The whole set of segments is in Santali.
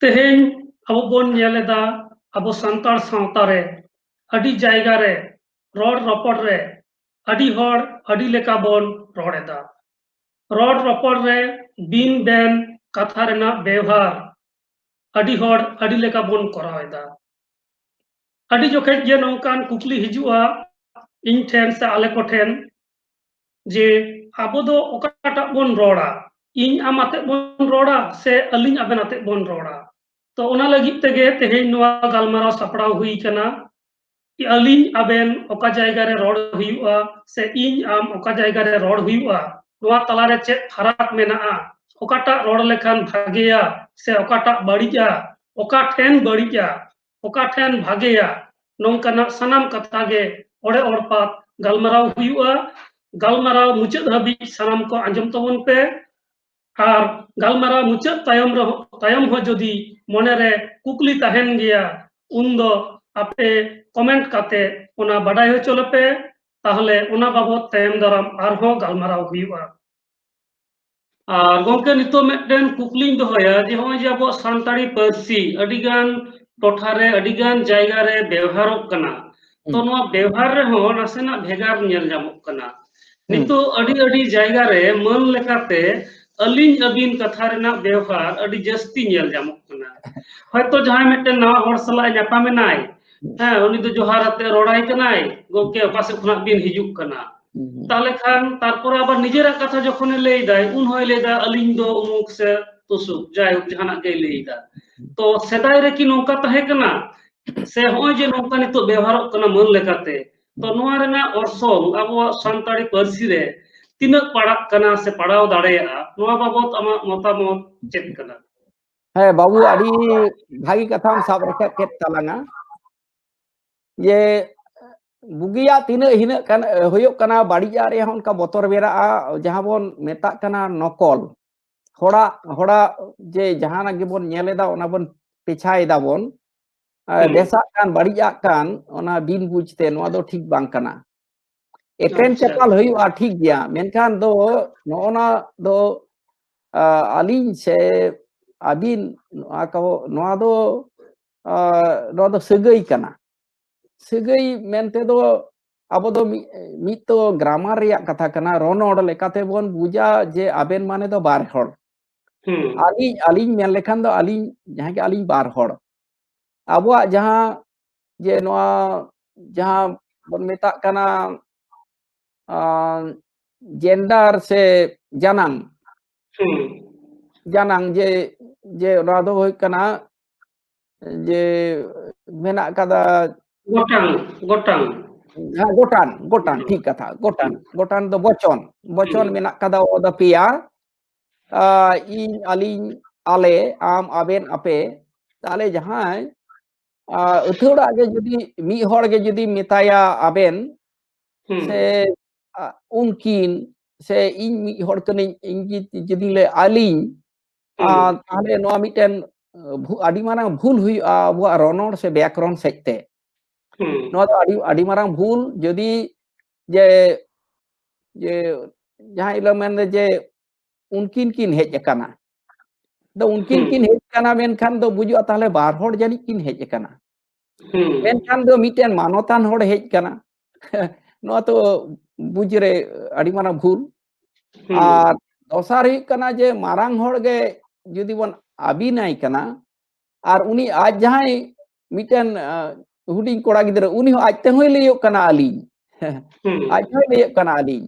ᱛᱮᱦᱮᱧ ᱟᱵᱚ ᱵᱚᱱ ᱧᱮᱞ ᱮᱫᱟ ᱟᱵᱚ ᱥᱟᱱᱛᱟᱲ ᱥᱟᱶᱛᱟ ᱨᱮ ᱟᱹᱰᱤ ᱡᱟᱭᱜᱟ ᱨᱮ ᱨᱚᱲ ᱨᱚᱯᱚᱲ ᱨᱮ ᱟᱹᱰᱤ ᱦᱚᱲ ᱟᱹᱰᱤ ᱞᱮᱠᱟ ᱵᱚᱱ ᱨᱚᱲ ᱮᱫᱟ। ᱨᱚᱲ ᱨᱚᱯᱚᱲ ᱨᱮ ᱵᱤᱱ ᱵᱮᱱ ᱠᱟᱛᱷᱟ ᱨᱮᱱᱟᱜ ᱵᱮᱣᱦᱟᱨ ᱟᱹᱰᱤ ᱦᱚᱲ ᱟᱹᱰᱤ ᱞᱮᱠᱟ ᱵᱚᱱ ᱠᱚᱨᱟᱣ ᱮᱫᱟ। ᱟᱹᱰᱤ ᱡᱚᱠᱷᱮᱡ ᱜᱮ ᱱᱚᱝᱠᱟᱱ ᱠᱩᱠᱞᱤ ᱦᱤᱡᱩᱜᱼᱟ ᱤᱧ ᱴᱷᱮᱱ ᱥᱮ ᱟᱞᱮ ᱠᱚᱴᱷᱮᱱ ᱡᱮ ᱟᱵᱚ ᱫᱚ ᱚᱠᱟᱴᱟᱜ ᱵᱚᱱ ᱨᱚᱲᱟ, ᱤᱧ ᱟᱢ ᱟᱛᱮᱫ ᱵᱚᱱ ᱨᱚᱲᱟ ᱥᱮ ᱟᱹᱞᱤᱧ ᱟᱵᱮᱱ ᱟᱛᱮᱫ ᱵᱚᱱ ᱨᱚᱲᱟ। तो ओना लगित तेगे तेहेñ नोआ गालमाराव सापड़ाव हुई कना कि अलिñ आबेन ओका जायगा रे रोड हुयुआ से इñ आम ओका जायगा रे रोड हुयुआ नोआ तलारे चेद फराक मेनाआ ओकाटा रोड लेखान भागेया से ओकाटा बड़िया ओका ठेन बड़िया ओका ठेन भागेया नोंकाना सनाम कथा गे ओड़े ओड़पात गालमाराव हुयुआ गालमाराव मुचाद हाबि सनाम को आंजम तबन पे और गालमाराव मुचाद तायम हो जदि मनेरे कुकली तहन गया उन्दो आपे कमेंट काते ओना बाडाय होचोलपे ताहले ओना बाबत तायम दाराम आरहो गालमाराव हुयुआ। और गंके नितो मेटन कुकलिंग दोहया जे होय जे अब सानताड़ी पार्सी अडिगान टोठारे अडिगान जायगा रे व्यवहारोग कना तो नोआ व्यवहार रे हो नासेना भेगार नेल जामोग कना नितो अडी अडी जायगा रे मन लेकाते अलिñ अबिन कथा रेना व्यवहार अडी जस्ती नेल जामोग कना हयतो जहां मेटन नवा हर सला ᱧᱟᱯᱟᱢᱮᱱᱟᱭ ᱦᱮᱸ ᱩᱱᱤ ᱫᱚ ᱡᱚᱦᱟᱨ ᱟᱛᱮ ᱨᱚᱲᱟᱭ ᱠᱟᱱᱟᱭ ᱜᱚᱝᱠᱮ ᱚᱠᱟ ᱥᱮᱫ ᱠᱷᱚᱱᱟᱜ ᱵᱤᱱ ᱦᱤᱡᱩᱜ ᱠᱟᱱᱟ ताले खान तारपर आबार निजेरा कथा जखने लैदाय उन होय लैदा अलिñ दो उमुक से तुसुक जायक जहाना गे लैदा तो सेदाय रे कि नोंका तहे कना से होय जे नोंका नितो व्यवहारक कना मन लेकाते तो नोआ रेना ऑर्सोंग आबो सानताड़ी पार्सी रे तिनक पड़ाक कना से पड़ाव दाड़ेया नोआ बाबत आमा मतामत चेक कना। है बाबू आड़ी भागी कथाम साब रखे केट तालांगा ये बुगिया तीन हिना कन होयो कना बाड़िया रे हन का बतर बेरा जहां बोन मेता कना नकल होड़ा होड़ा जे जहाना गिबोन नेलेदा ओना बोन पेछायदा बोन बेसा कान बाड़िया कान ओना बिन बुझते नोआ दो ठीक बांग कना एकेन चपाल होयो ठीक गया मेनखान दो नोना दो अलिñ से अबिन नोआ दो सगई कना सगई मेनते दो अब दो मित तो ग्रामार रिया कथा कना रोनोड़ लेकाते बोन बुझा जे आबेन माने दो बार हड़ अलिñ अलिñ मेन लेखान दो अलिñ जहां के अलिñ बार हड़ अबुआ जहां जे नोआ जहां बोन मेता कना जेंडर से जानang जानang जे जे नोआ दो होय कना जे मेना कदा गोटान गोटान हाँ गोटान गोटान ठीक कथा गोटान गोटान दो बचन बचन मेना कदा ओदा पिया इन अलिñ आले आम आबेन आपे ताले जहां उथोड़ा के जदी मी हड़ के जदी मेताया आबेन से उनकिन से इन मी हड़ कने इन जदी ले अलिñ ताले नोआ मिटेन आडी मारांग भूल हुई आबुआ रोनोड़ से व्याकरण सेजते नोआ दो आडी मारांग भूल जदी जे जे जहां इला मेन जे उनकिन किन हेज कना दो उनकिन किन हेज कना मेनखान दो बुझुआ ताले बार हड़ जानी किन हेज कना मेनखान दो मिटेन मानोतान हड़ हेज कना नोआ तो बुझ रे आडी मारांग भूल और दोसार ही कना जे मारांग हड़ गे जदी बन आबिनाय कना और उनी आज जहां मिटेन हुडिंग कोड़ा गिदरा उनी आज ते होय लैयो कना अलिñ आज होय लैयो कना अलिñ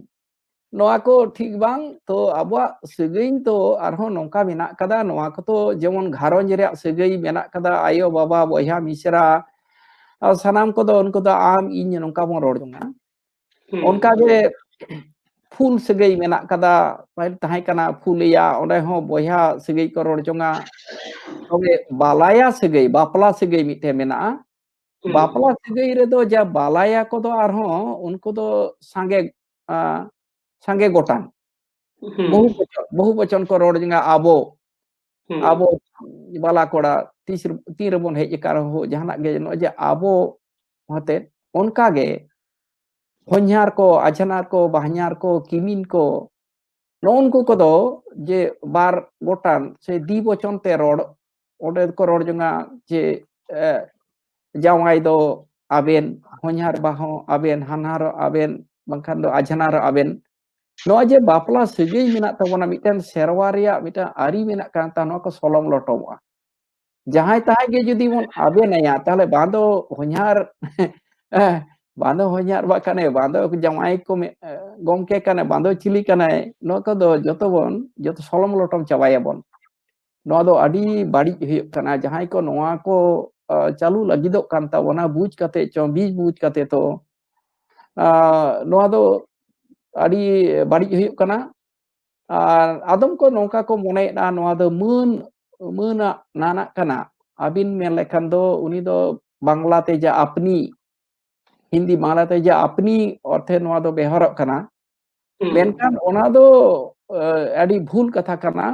नोआ को ठीक बांग तो अबुआ सगई तो आरहो नोंका मेना कदा नोआ को तो जेमन घारोंज रे सगई मेना कदा आयो बाबा बयहा मिसरा सनाम को दो उनको दो आम इñ नोंका बन रोड जोंगा उनका जे फूल सगई मेना कदा पहले तहाय कना फूलया ओंडे हो बयहा सगई को रोड जोंगा तबे बालाया सगई बापला सगई मिटे मेना बापला सगई रे दो जा बालाया को दो आरहो उनको दो सांगे सांगे गोटान बहु बचन को रोड जोंगा आबो आबो बाला कोड़ा तीर बन हेज कार हो जहाना गे नो जे आबो हते उनका गे होन्यार को अजनार को बहन्यार को किमिन को नोन को दो जे बार गोटान से दी बचन ते रोड ᱚᱸᱰᱮ ᱠᱚ ᱨᱚᱲ ᱡᱚᱝᱟ ᱡᱮ ᱡᱟᱶᱟᱭ ᱫᱚ ᱟᱵᱮᱱ, ᱦᱚᱧᱦᱟᱨ ᱵᱟ ᱦᱚᱸ ᱟᱵᱮᱱ, ᱦᱟᱱᱦᱟᱨ ᱟᱵᱮᱱ, ᱵᱟᱝᱠᱷᱟन ᱫᱚ ᱟᱡᱷᱱᱟᱨ ᱟᱵᱮᱱ, ᱱᱚᱣᱟ ᱡᱮ ᱵᱟᱯᱞᱟ ᱥᱟᱹᱜᱟᱹᱭ ᱢᱮᱱᱟᱜ ᱛᱟᱵᱚᱱᱟ, ᱢᱤᱫᱴᱮᱱ ᱥᱮᱨᱣᱟ ᱨᱮᱭᱟᱜ ᱢᱤᱫᱴᱮᱱ ᱟᱹᱨᱤ ᱢᱮᱱᱟᱜ ᱠᱟᱱ ᱛᱟ ᱱᱚᱣᱟ ᱠᱚ ᱥᱚᱞᱚᱝ ᱞᱚᱴᱚᱢᱚᱜᱼᱟ᱾ ᱡᱟᱦᱟᱸᱭ ᱛᱟᱦᱟᱸᱭ ᱜᱮ ᱡᱩᱫᱤ ᱵᱚᱱ ᱟᱵᱮᱱᱟᱭᱟ ᱛᱟᱦᱞᱮ ᱵᱟᱝ ᱫᱚ ᱦᱚᱧᱦᱟᱨ ᱵᱟᱝ ᱫᱚ ᱦᱚᱧᱦᱟᱨ ᱵᱟ ᱠᱟᱱᱟᱭ, ᱵᱟᱝ ᱫᱚ ᱡᱟᱶᱟᱭ ᱠᱚ ᱜᱚᱢᱠᱮ ᱠᱟᱱᱟᱭ, ᱵᱟᱝ ᱫᱚ ᱪᱤᱞᱤ ᱠᱟᱱᱟᱭ, ᱱᱚᱣᱟ ᱠᱚᱫᱚ ᱡᱚᱛᱚ ᱥᱚᱞᱚᱝ ᱞᱚᱴᱚᱢ ᱪᱟᱵᱟᱭᱟᱵᱚᱱ᱾ ᱱᱚᱣᱟ ᱫᱚ ᱟᱹᱰᱤ ᱵᱟᱹᱲᱤᱡ ᱦᱩᱭᱩᱜ ᱠᱟᱱᱟ᱾ ᱡᱟᱦᱟᱸᱭ ᱠᱚ ᱱᱚᱣᱟ ᱠᱚ ᱪᱟᱹᱞᱩ ᱞᱟᱹᱜᱤᱫᱚᱜ ᱠᱟᱱ ᱛᱟᱵᱚᱱᱟ ᱵᱩᱡᱽ ᱠᱟᱛᱮ ᱪᱚᱝ ᱵᱤᱡ ᱵᱩᱡᱽ ᱠᱟᱛᱮ ᱛᱚ ᱱᱚᱣᱟ ᱫᱚ ᱟᱹᱰᱤ ᱵᱟᱹᱲᱤᱡ ᱦᱩᱭᱩᱜ ᱠᱟᱱᱟ᱾ ᱟᱨ ᱟᱫᱚᱢ ᱠᱚ ᱱᱚᱝka ᱠᱚ ᱢᱚᱱᱮᱭᱮᱫᱟ ᱱᱚᱣᱟ ᱫᱚ ᱢᱟᱹᱱᱟᱜ ᱱᱟᱱᱟᱜ ᱠᱟᱱᱟ᱾ ᱟᱹᱵᱤᱱ ᱢᱮᱱ ᱞᱮᱠᱷᱟᱱ ᱫᱚ ᱩᱱᱤ ᱫᱚ ᱵᱟᱝᱞᱟᱛᱮ ᱡᱟ ᱟᱯᱱᱤ, हिंदी बांग्लाते जा अपनी अर्थे नोआ दो बेहरक कना, मेनखान ओना दो आडी भूल कथा कना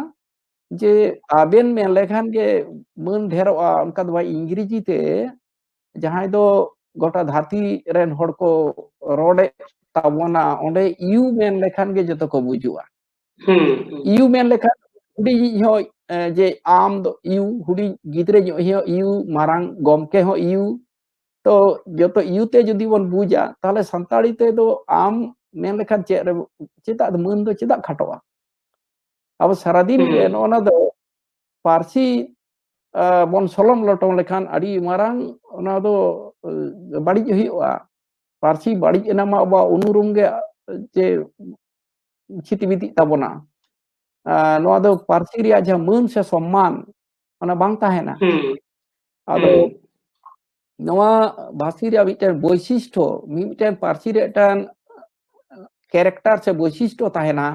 जे आबेन मेन लेखान गे मन ढेरोआ उनका दो इंग्रेजी ते जहां दो गोटा धरती रेन हड़ को रोडे ताबोना ओंडे यू मेन लेखान गे जतो को बुजुआ यू मेन लेखान हुडी हो जे आम दो यू हुडी गिदरे जो यू मारांग गमके हो यू तो जो यूते जुदी बन बुझा ताले संताड़ी ते दो आम मेन लेखान चेता मन दो चेदा खाटोआ अब सारा दिन नोना दो पारसी बन सलम लटों लेखान अड़ी मारांग ओना दो बाड़ी हुआ पारसी बाड़ी एनामा बा उनुरुम गे जे छितिबिति ताबोना नोआ दो पारसी रिया जहां मन से सम्मान ओना बांग ताहेना आदो नवा भाषी रे मिटन वैशिष्ट्य मिटन पारसी रे टान कैरेक्टर से वैशिष्ट्य ताहेना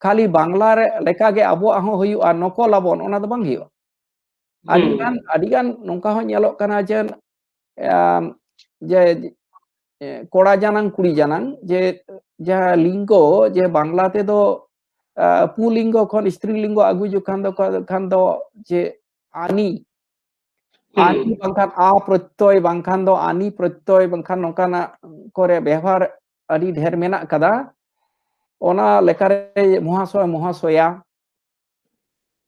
खाली बांग्ला रे लेका गे अबो हो हुआ नकल आबोन ओना दो बांग हुआ अडिगान नोंका हो नेलोक कना जे जे कोड़ा जानंग कुड़ी जानंग जे जहां लिंगो जे बांग्ला ते दो पुलिंगो खन स्त्रीलिंगो आगु जो खान दो जे आनी आनी बंखान आ प्रत्यय बंखान दो आनी प्रत्यय बंखान नोकाना करे व्यवहार अड़ी ढेर मेना कदा ओना लेकारे महाशय महाशया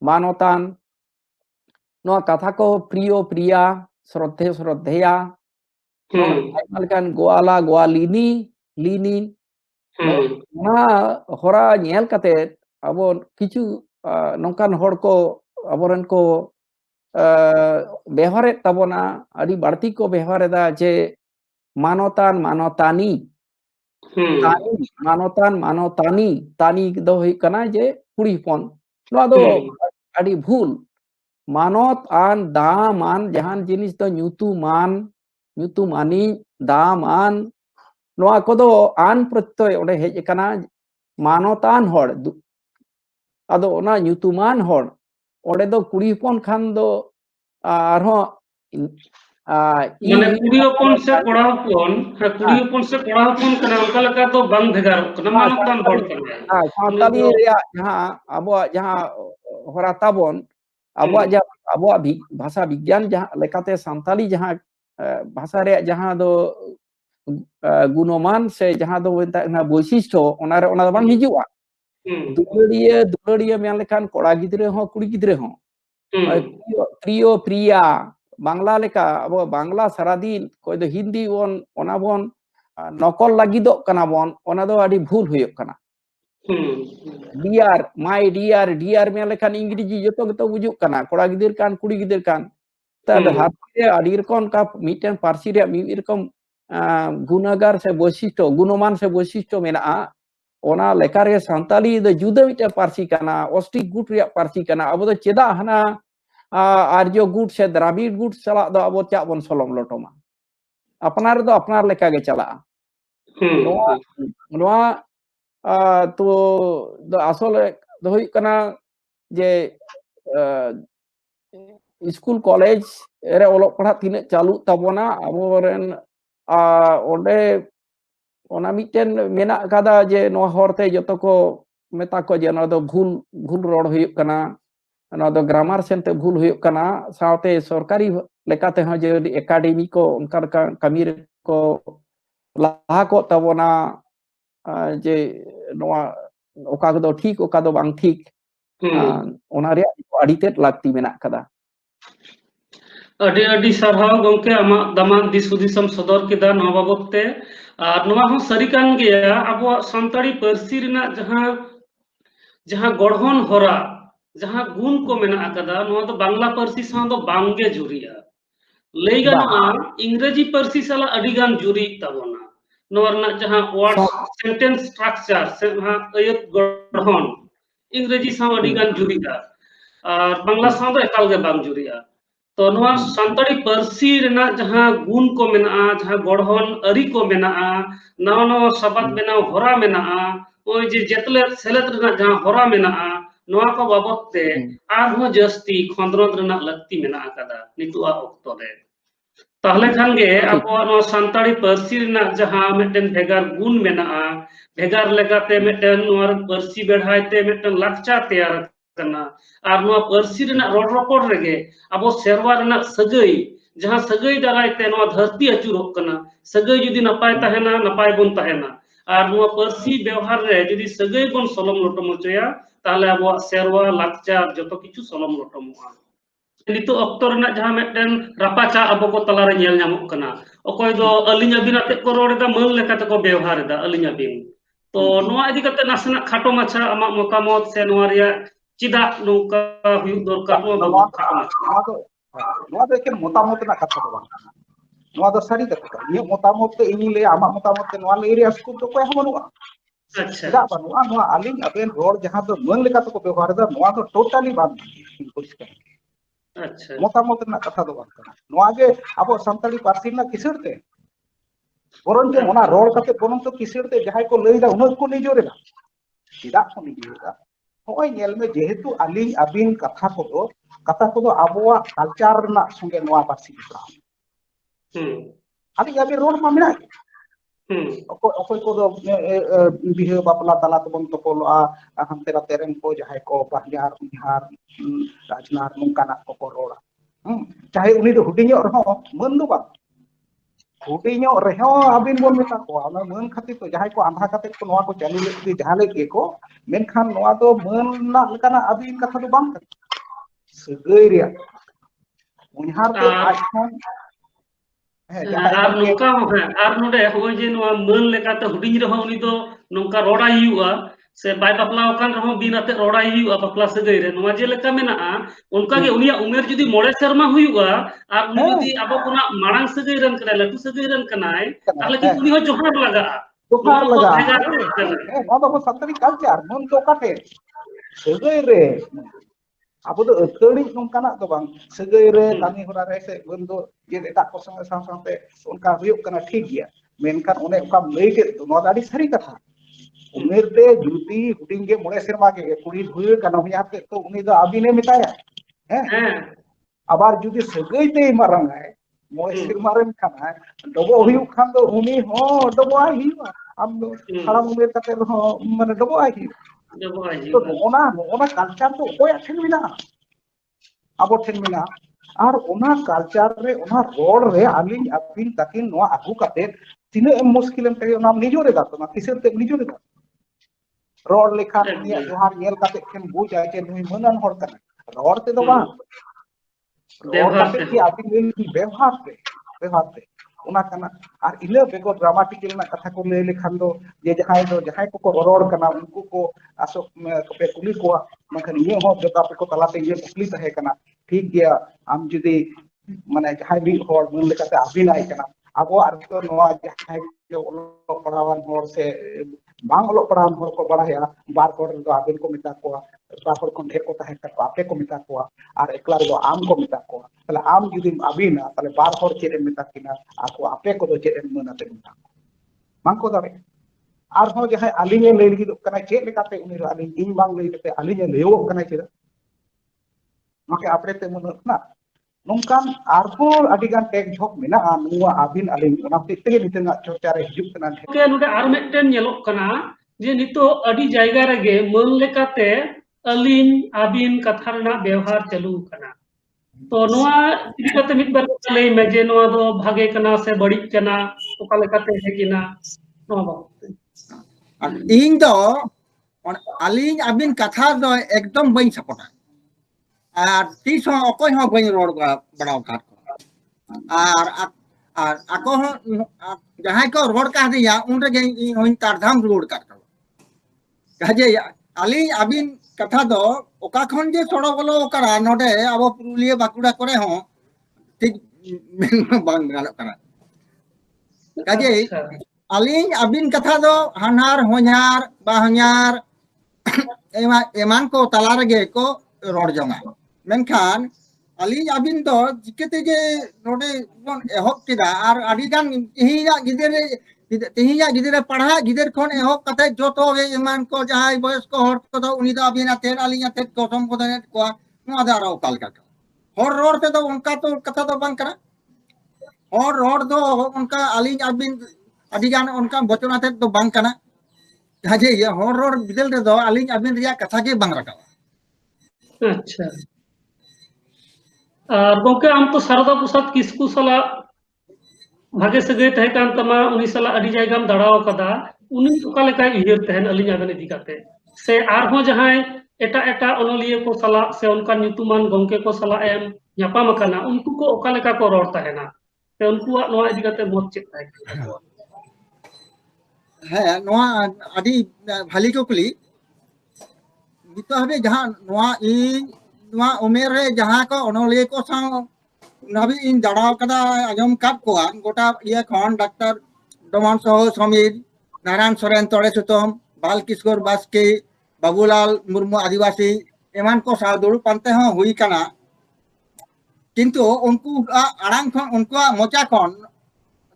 मानवतान नो कथा को प्रियो प्रिया श्रद्धे श्रद्धेया नो आइमालकान गोआला गोआलिनी लिनी नो होरा नेल कते अबो किछु नोकान हड़ को अबोरन को व्यवहार ताबोना अड़ी बाड़ती को व्यवहार दा जे मानवतान मानवतानी मानवतान मानवतानी तानी दो हुई कना जे कुड़ी हपन नोआ दो अड़ी भूल मानवत आन दामान जहान जिनिस दो ᱧᱩᱛᱩᱢ ᱟᱹᱱᱤᱡ ᱫᱟᱢᱟᱱ ᱱᱚᱣᱟ ᱠᱚᱫᱚ ᱟᱱ ᱯᱨᱚᱛᱭᱚᱭ ᱚᱸᱰᱮ ᱦᱮᱡ ᱟᱠᱟᱱᱟ ᱢᱟᱱᱚᱛᱟᱱ ᱦᱚᱲ ᱟᱫᱚ ᱚᱱᱟ ᱧᱩᱛᱩᱢᱟᱱ ᱦᱚᱲ ᱚᱸᱰᱮ ᱫᱚ ᱠᱩᱲᱤ ᱦᱚᱯᱚᱱ ᱠᱷᱟᱱ ᱫᱚ ᱟᱨᱦᱚᱸ माने कुड़ी हपन से कोड़ा हपन कुड़ी हपन से कोड़ा हपन कना उनका लगा तो बंग भेगार कना मानवतान हड़ कना सावताली रिया जहां अबो जहां होरा ताबोन अबो भाषा विज्ञान जहां लेकाते सावताली जहां भाषा रे जहां दो गुणमान से जहां दो वैशिष्ट्य ओना रे ओना बांग हिजुआ दुलड़िया मेन लेखान कोड़ा गिदरे हो कुड़ी गिदरे हो प्रियो प्रिया बांग्ला लेका अब बांग्ला सारा दिन कोई दो हिंदी बोन ओना बोन नकल लागिदो कना बोन ओना दो आडी भूल हुयो कना डियर माय डियर डियर मेन लेखान इंग्रेजी जतो गतो बुजुक कना कोड़ा गिदर कान कुड़ी गिदर कान ता हाते आडी रकम का मिटन पारसी रे मी रकम गुणगार से वैशिष्ट्य गुणमान से वैशिष्ट्य मेना ओना लेका रे सांताली द जुदा मिटन पारसी कना ऑस्टिक गुट रे पारसी कना अब दो चेदा हना आर्य गुट से द्राविड़ गुट चला दो अब चा बन सलम लटोमा अपनार दो अपनार लेका गे चला नोआ तो दो असल दो हुई कना जे स्कूल कॉलेज रे ओलो पढ़ा तिने चालू ताबोना अबोरेन ओंडे ओना मिटन मेना कदा जे नो हरते जतो को मेता को जे न दो भूल रोड हुई कना ना दो ग्रामर सेंते भूल हुई कना सावते सरकारी लेकाते हो जे एकेडमी को उनका कमी को लाहा को ताबोना जे नोआ ओका दो ठीक ओका दो बांग ठीक ओना रे अड़ी तेट लागती मेना कदा ᱟᱹᱰᱤ ᱟᱹᱰᱤ ᱥᱟᱨᱦᱟᱣ ᱜᱚᱝᱠᱮ ᱟᱢᱟᱜ ᱫᱟᱢᱟᱱ ᱫᱤᱥ ᱦᱩᱫᱤᱥᱮᱢ ᱥᱚᱫᱚᱨ ᱠᱮᱫᱟ ᱱᱚᱣᱟ ᱵᱟᱵᱚᱫ ᱛᱮ ᱟᱨ ᱱᱚᱣᱟ ᱦᱚᱸ ᱥᱟᱹᱨᱤ ᱠᱟᱱ ᱜᱮᱭᱟ ᱟᱵᱚᱣᱟᱜ ᱥᱟᱱᱛᱟᱲᱤ ᱯᱟᱹᱨᱥᱤ ᱨᱮᱱᱟᱜ ᱡᱟᱦᱟᱸ ᱜᱚᱲᱦᱚᱱ ᱦᱚᱨᱟ ᱡᱟᱦᱟᱸ गुण को मेना akada नोआ तो बांग्ला पार्सी सां दो बांगे जुरिया लई गानोआ इंग्रेजी पार्सी साला अडिगान जुरी ताबोना नोआ रना जहां वर्ड्स सेंटेंस स्ट्रक्चर से वहां अयत गढ़हन इंग्रेजी सां अडिगान जुरिया और बांग्ला सां दो एकाल गे बांग जुरिया तो नोआ सान्ताड़ी पार्सी रना जहां गुण को मेना जहां गढ़हन अरी को मेना नवा नवा शब्द मेना हरा मेना ओय जे जेतले सेलेत रना जहां हरा मेना नोआ को बाबत ते आरहो जस्ती खंद्रत रना लक्ति मेना akada नितुआ ऑक्टो रे ताहले खान गे आपो नो सान्ताड़ी पार्सी रना जहां मेटन भेगार गुण मेना भेगार लेगाते मेटन नोर पार्सी बेढ़ाइते मेटन लाक्चा तैयार करना आर नो पार्सी रना रोड रोपड़ रेगे अबो सेरवा रना सगई जहां सगई दाराइते नो धरती अचुरोग कना सगई जुदी नपाय तहेना नपाय बोन तहेना आर नो पार्सी व्यवहार रे जुदी सगई बोन सलम लोटम होचया ताहले अबो सेरवा लाक्चार जतो किछु सलम लोटमोआ नितो ऑक्टो रना जहां मेटन रापाचा अबो को तला रे नेल ᱧᱟᱢᱚᱜ कना ओकोय दो अलिंग अबिन आते को रोडेदा मान लेकाते को व्यवहार दा अलिंग अबिन तो नोआ इदि कते नासना खाटो माछा आमा मतामत से नोआ रिया चिदा नोका हुयु दरकार नोआ खाटो माछा नोआ दो एकेन मतामत ना कथा दो बांग नोआ दो सारी कथा ये मतामत ते इनी ले आमा मतामत ते नोआ ले रिया स्कूल तो कोय हमनुआ अच्छा दा बानुआ नोआ अलिंग अबेन रोड जहां दो मान लेकाते को व्यवहार दा नोआ दो टोटली बांग अच्छा मतामत ना कथा दो बांग कना नोआ गे आबो संताली पार्सी ना किसड़ते बरन जो ओना रोड कते बरन तो किसड़ते जहाय को लईदा उन को निजोरेगा चिदा को निजोरेगा होय नेल में जेहेतु अलिंग अबिन कथा को दो आबोआ कल्चर ना संगे नोआ पार्सी बिसरा अलिंग अबिन रोड मा मेना ओकोय को दो बिहे बापला तला तबन तोपोलआ हमते रातेरन को जहाय को बाहयार उनिहार राजनार नोंकाना को रोड़ा चाहे उनी दो हुडिño रहो मन दो बा हुडिño रहो अबिन बोन मेता को मन खातिर तो जहाय को आंधा कते को नोआ को चालू ले जहां ले को मेनखान नोआ दो मन ना लकाना अबिन कथा दो बांग सगई रिया उनिहार ते आजखन आर नोका है आर नोडे होय जे नोआ मान लेकाते हुडिñ रहो उनी दो नोंका रोड़ा हियुआ से बाय बापला ओकान रहो बिन आते रोड़ा हियुआ बापला सगई रे नोआ जे लेका मेना उनका गे उनिया उमेर जुदी मोड़े शर्मा हुयुआ आर उनी जुदी आबो कोना मारांग सगई रन कनाय लटू सगई रन कनाय ताहले कि उनी हो जोहार लगा नोआ दो संताली कल्चर मन तो काटे सगई रे अब तो अथड़ी नोंकाना तो बांग सगई रे कामी होरा रे से बन दो जे एटा को संगे साथे उनका हुयुक कना ठीक गया मेनखान ओने ओका लई के तो नोआ दाडी सारी कथा उमेर ते जुदी हुडिंग गे मोड़े सेरमा के कुड़ी हुय कना हुया पे तो उनी दो अबिने मिताया हैं आबार जुदी सगई ते मारंग है मोड़े सेरमा रे खाना डबो हुयुक खान दो उनी हो डबो आही हम दो हाराम उमेर कते हो माने डबो आही तो ओना कल्चर तो कोई ठेन मिना आबो ठेन मिना और ओना कल्चर रे ओना रोड रे अलिंग अपिन तकिन नोआ आगु कते तिने मुश्किलम ते ओना निजोरे दा तो किसे ते निजोरे दा रोड लेखा निया जोहार नेल कते खेन बुझ आय के नुई मनन होर कना रोड ते दो बा रोड कते कि अपिन वे व्यवहार ते ओना कना और इले बेगो ड्रामाटिकल ना कथा को ले लेखान दो जे जहाय को रोड कना उनको को आसो पे कुली को मखन ये हो जता पे को तलाते ये कुली तहे कना ठीक गया आम जुदी माने जहाय भी होर मन लेकाते अभिनय कना आबो आर तो नोआ जहाय के ओलो पढ़ावान होर से बांग ओलो पढ़ावान होर को बड़ाया बार कोड दो आबिन को मिता को बार कोड ढेर को तहे को आपे को मिता को और एकला दो आम को मिता को तले आम जुदी अबिना तले बार होर चेरे मिता किना आको आपे को दो चेरे मनाते मिता मांग को दारे आर हो जहाय अलिंगे ले लगी दो कना चे लेकाते उनी अलिंग इन बांग ले कते अलिंगे लेओ कना चेदा माके आपरे ते मन ना नोंकान आरहो अडिगान टेक झोक मेना नुआ अबिन अलिंग ओना तेगे नितेना चर्चा रे हिजुक कना के नुडे आर मेटन नेलोक कना जे नितो अडी जायगा रेगे मन लेकाते अलिंग अबिन कथा रना व्यवहार चालू कना तो नोआ इदि कते मिट बार लई मे जे नोआ दो भागे कना से बड़ी कना ओका लेकाते हेगिना नोआ बाबते इन दो अलिंग अबिन कथा दो एकदम बई सपोर्टा ᱟᱨ ᱛᱤᱥ ᱦᱚᱸ ᱚᱠᱚᱭ ᱦᱚᱸ ᱵᱟᱹᱧ ᱨᱚᱲ ᱵᱟᱲᱟ ᱟᱠᱟᱫ ᱠᱚᱣᱟ ᱟᱨ ᱟᱠᱚ ᱦᱚᱸ ᱡᱟᱦᱟᱸᱭ ᱠᱚ ᱨᱚᱲ ᱠᱟᱫᱤᱧᱟ ᱩᱱ ᱨᱮᱜᱮ ᱤᱧ ᱦᱚᱸᱧ ᱛᱟᱲᱫᱷᱟᱢ ᱨᱩᱣᱟᱹᱲ ᱠᱟᱫ ᱠᱚᱣᱟ ᱠᱟᱡᱮ ᱟᱹᱞᱤᱧ ᱟᱹᱵᱤᱱ ᱠᱟᱛᱷᱟ ᱫᱚ ᱚᱠᱟ ᱠᱷᱚᱱ ᱡᱮ ᱥᱚᱲᱚ ᱵᱚᱞᱚ ᱟᱠᱟᱱᱟ ᱱᱚᱰᱮ ᱟᱵᱚ ᱯᱩᱨᱩᱞᱤᱭᱟᱹ ᱵᱟᱸᱠᱩᱲᱟ ᱠᱚᱨᱮ ᱦᱚᱸ ᱴᱷᱤᱠ ᱢᱮᱱ ᱵᱟᱝ ᱜᱟᱱᱚᱜ ᱠᱟᱱᱟ ᱠᱟᱡᱮ ᱟᱪᱪᱷᱟ aling abin kata do hanar honyar bahanyar eman ko talar ge ko ror jonga menkan aling abin do jikete je node bon ehok kida ar adi gan tihinya gidere padha gider kon ehok kate joto ge eman ko jahai boyos ko hor ko do uni do abin ater aling ater kotom ko dane ko no ada ro kal ka hor ror te do unka to kata do bang kana hor ror do unka aling abin adigan onka bocona tet do bang kana kaje ya horror bidel re do aling abin riya katha ge bang rakaba अच्छा আর গঙ্কে আম তো সারদা প্রসাদ কিসকু সালা ভাগে সাগে তাহে কান তামা উনি সালা আডি জায়গাম দাঁড়াও কাদা উনি ওকা লেকাই উইহার তাহেন আলিং আবেন ইদি কাতে সে আর হো জাহাই এটা এটা অনলিয়ে কো সালা সে উনকা নিতুমান গঙ্কে কো সালা এম ᱧᱟᱯᱟᱢ ᱟᱠᱟᱱᱟ উনকু কো ওকা লেকা কো রড় তাহেনা তে উনকুয়াᱜ নোয়া ইদি কাতে মত চেক তাহে তাকোয়া he noa adi bhali ko kuli gitu habe jahan noa noa umer re jahan ko onoliye ko sang nabi in daraw kada ajom kap ko gota iya khon doctor doman soh somir naran soren tore sutom bal kiskor baske babulal murmu adivasi eman ko sa duru pante ho hui kana kintu unku arang khon unku mocha khon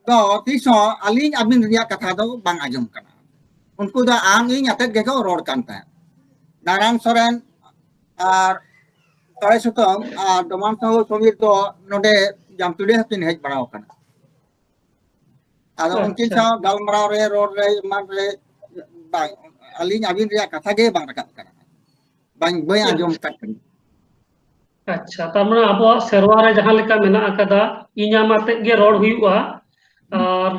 do tiso aling abin riya katha do bang ajom kana unku do am ing atet ge ko ror kan ta naran soren ar tore sutom ar doman soh somir do node jam tude hatin hej barao kana ado unkin sa galmarao re ror re man re bang aling abin riya katha ge bang rakap kana bang bai ajom kat kana আচ্ছা তার মানে আবহাওয়া সেরওয়া রে জাহা লেকা মেনা আকাদা ইᱧাম আতে গে রড় হুইউয়া আর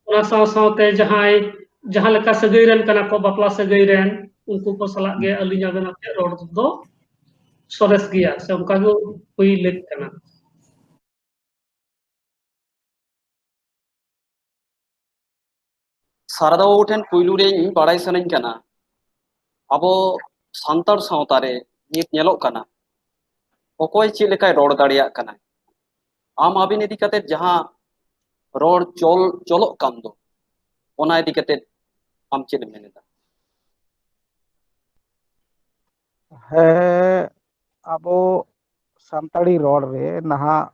ওনা সাও সাওতে জাহাই জাহা লেকা সাগৈ রেন কানা কো বাপলা সাগৈ রেন উনকু কো সালাক গে আলিᱧ আবেন আতে রড় do সরেস গিয়া সে অনকা গো হুই লেক কানা সারদা বাবু ঠেন পুইলু রে বাড়াই সানাኝ কানা ᱟᱵᱚ ᱥᱟᱱᱛᱟᱲ ᱥᱟᱶᱛᱟ ᱨᱮ ᱱᱤᱛ ᱧᱮᱞᱚᱜ ᱠᱟᱱᱟ ᱚᱠᱚᱭ ᱪᱮᱫ ᱞᱮᱠᱟᱭ ᱨᱚᱲ ᱫᱟᱲᱮᱭᱟᱜ ᱠᱟᱱᱟ ᱟᱢ ᱟᱹᱵᱤᱱ ᱤᱫᱤ ᱠᱟᱛᱮ ᱡᱟᱦᱟᱸ ᱨᱚᱲ ᱪᱚᱞᱚᱜ ᱠᱟᱱ ᱫᱚ ᱚᱱᱟ ᱤᱫᱤ ᱠᱟᱛᱮ ᱟᱢ ᱪᱮᱫ ᱮᱢ ᱢᱮᱱᱮᱫᱟ ᱦᱮᱸ ᱟᱵᱚ ᱥᱟᱱᱛᱟᱲᱤ ᱨᱚᱲ ᱨᱮ ᱱᱟᱦᱟᱜ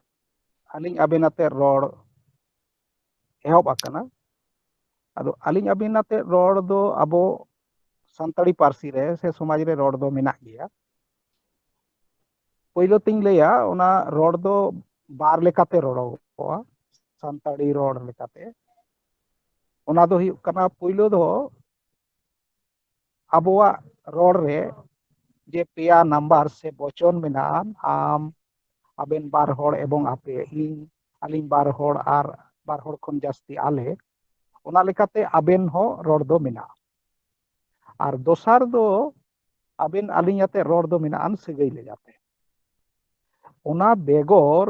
ᱟᱹᱞᱤᱧ ᱟᱵᱮᱱ ᱟᱛᱮ ᱨᱚᱲ ᱮᱦᱚᱵ ᱟᱠᱟᱱᱟ ᱟᱫᱚ ᱟᱹᱞᱤᱧ ᱟᱵᱮᱱ ᱟᱛᱮ ᱨᱚᱲ ᱫᱚ ᱟᱵᱚ ᱥᱟᱱᱛᱟᱲᱤ ᱯᱟᱹᱨᱥᱤ ᱨᱮ ᱥᱮ ᱥᱚᱢᱟᱡᱽ ᱨᱮ ᱨᱚᱲ ᱫᱚ ᱢᱮᱱᱟᱜ ᱜᱮᱭᱟ ᱯᱳᱭᱞᱳ ᱛᱤᱧ ᱞᱟᱹᱭᱟ ᱚᱱᱟ ᱨᱚᱲ ᱫᱚ ᱵᱟᱨ ᱞᱮᱠᱟᱛᱮ ᱨᱚᱲᱚᱜᱚᱜᱼᱟ ᱥᱟᱱᱛᱟᱲᱤ ᱨᱚᱲ ᱞᱮᱠᱟᱛᱮ ᱚᱱᱟ ᱫᱚ ᱦᱩᱭᱩᱜ ᱠᱟᱱᱟ ᱯᱳᱭᱞᱳ ᱫᱚ ᱟᱵᱚᱣᱟᱜ ᱨᱚᱲ ᱨᱮ যে পেয়া নাম্বার সে বচন মেনাᱜᱼᱟ আম আবেন বার হড় এবং আপে ইᱧ আলিᱧ বার হড় আর বার হড় ᱠᱷᱚᱱ ᱡᱟᱹᱥᱛᱤ আলে ᱚᱱᱟ ᱞᱮᱠᱟᱛᱮ আবেন ᱦᱚᱸ ᱨᱚᱲ ᱫᱚ ᱢᱮᱱᱟᱜᱼᱟ আর দোসার ᱫᱚ আবেন আলিᱧ আতে রড় ᱫᱚ ᱢᱮᱱᱟᱜᱼᱟ ᱥᱟᱹᱜᱟᱹᱭ ᱞᱮᱠᱟᱛᱮ ᱚᱱᱟ ᱵᱮᱜᱚᱨ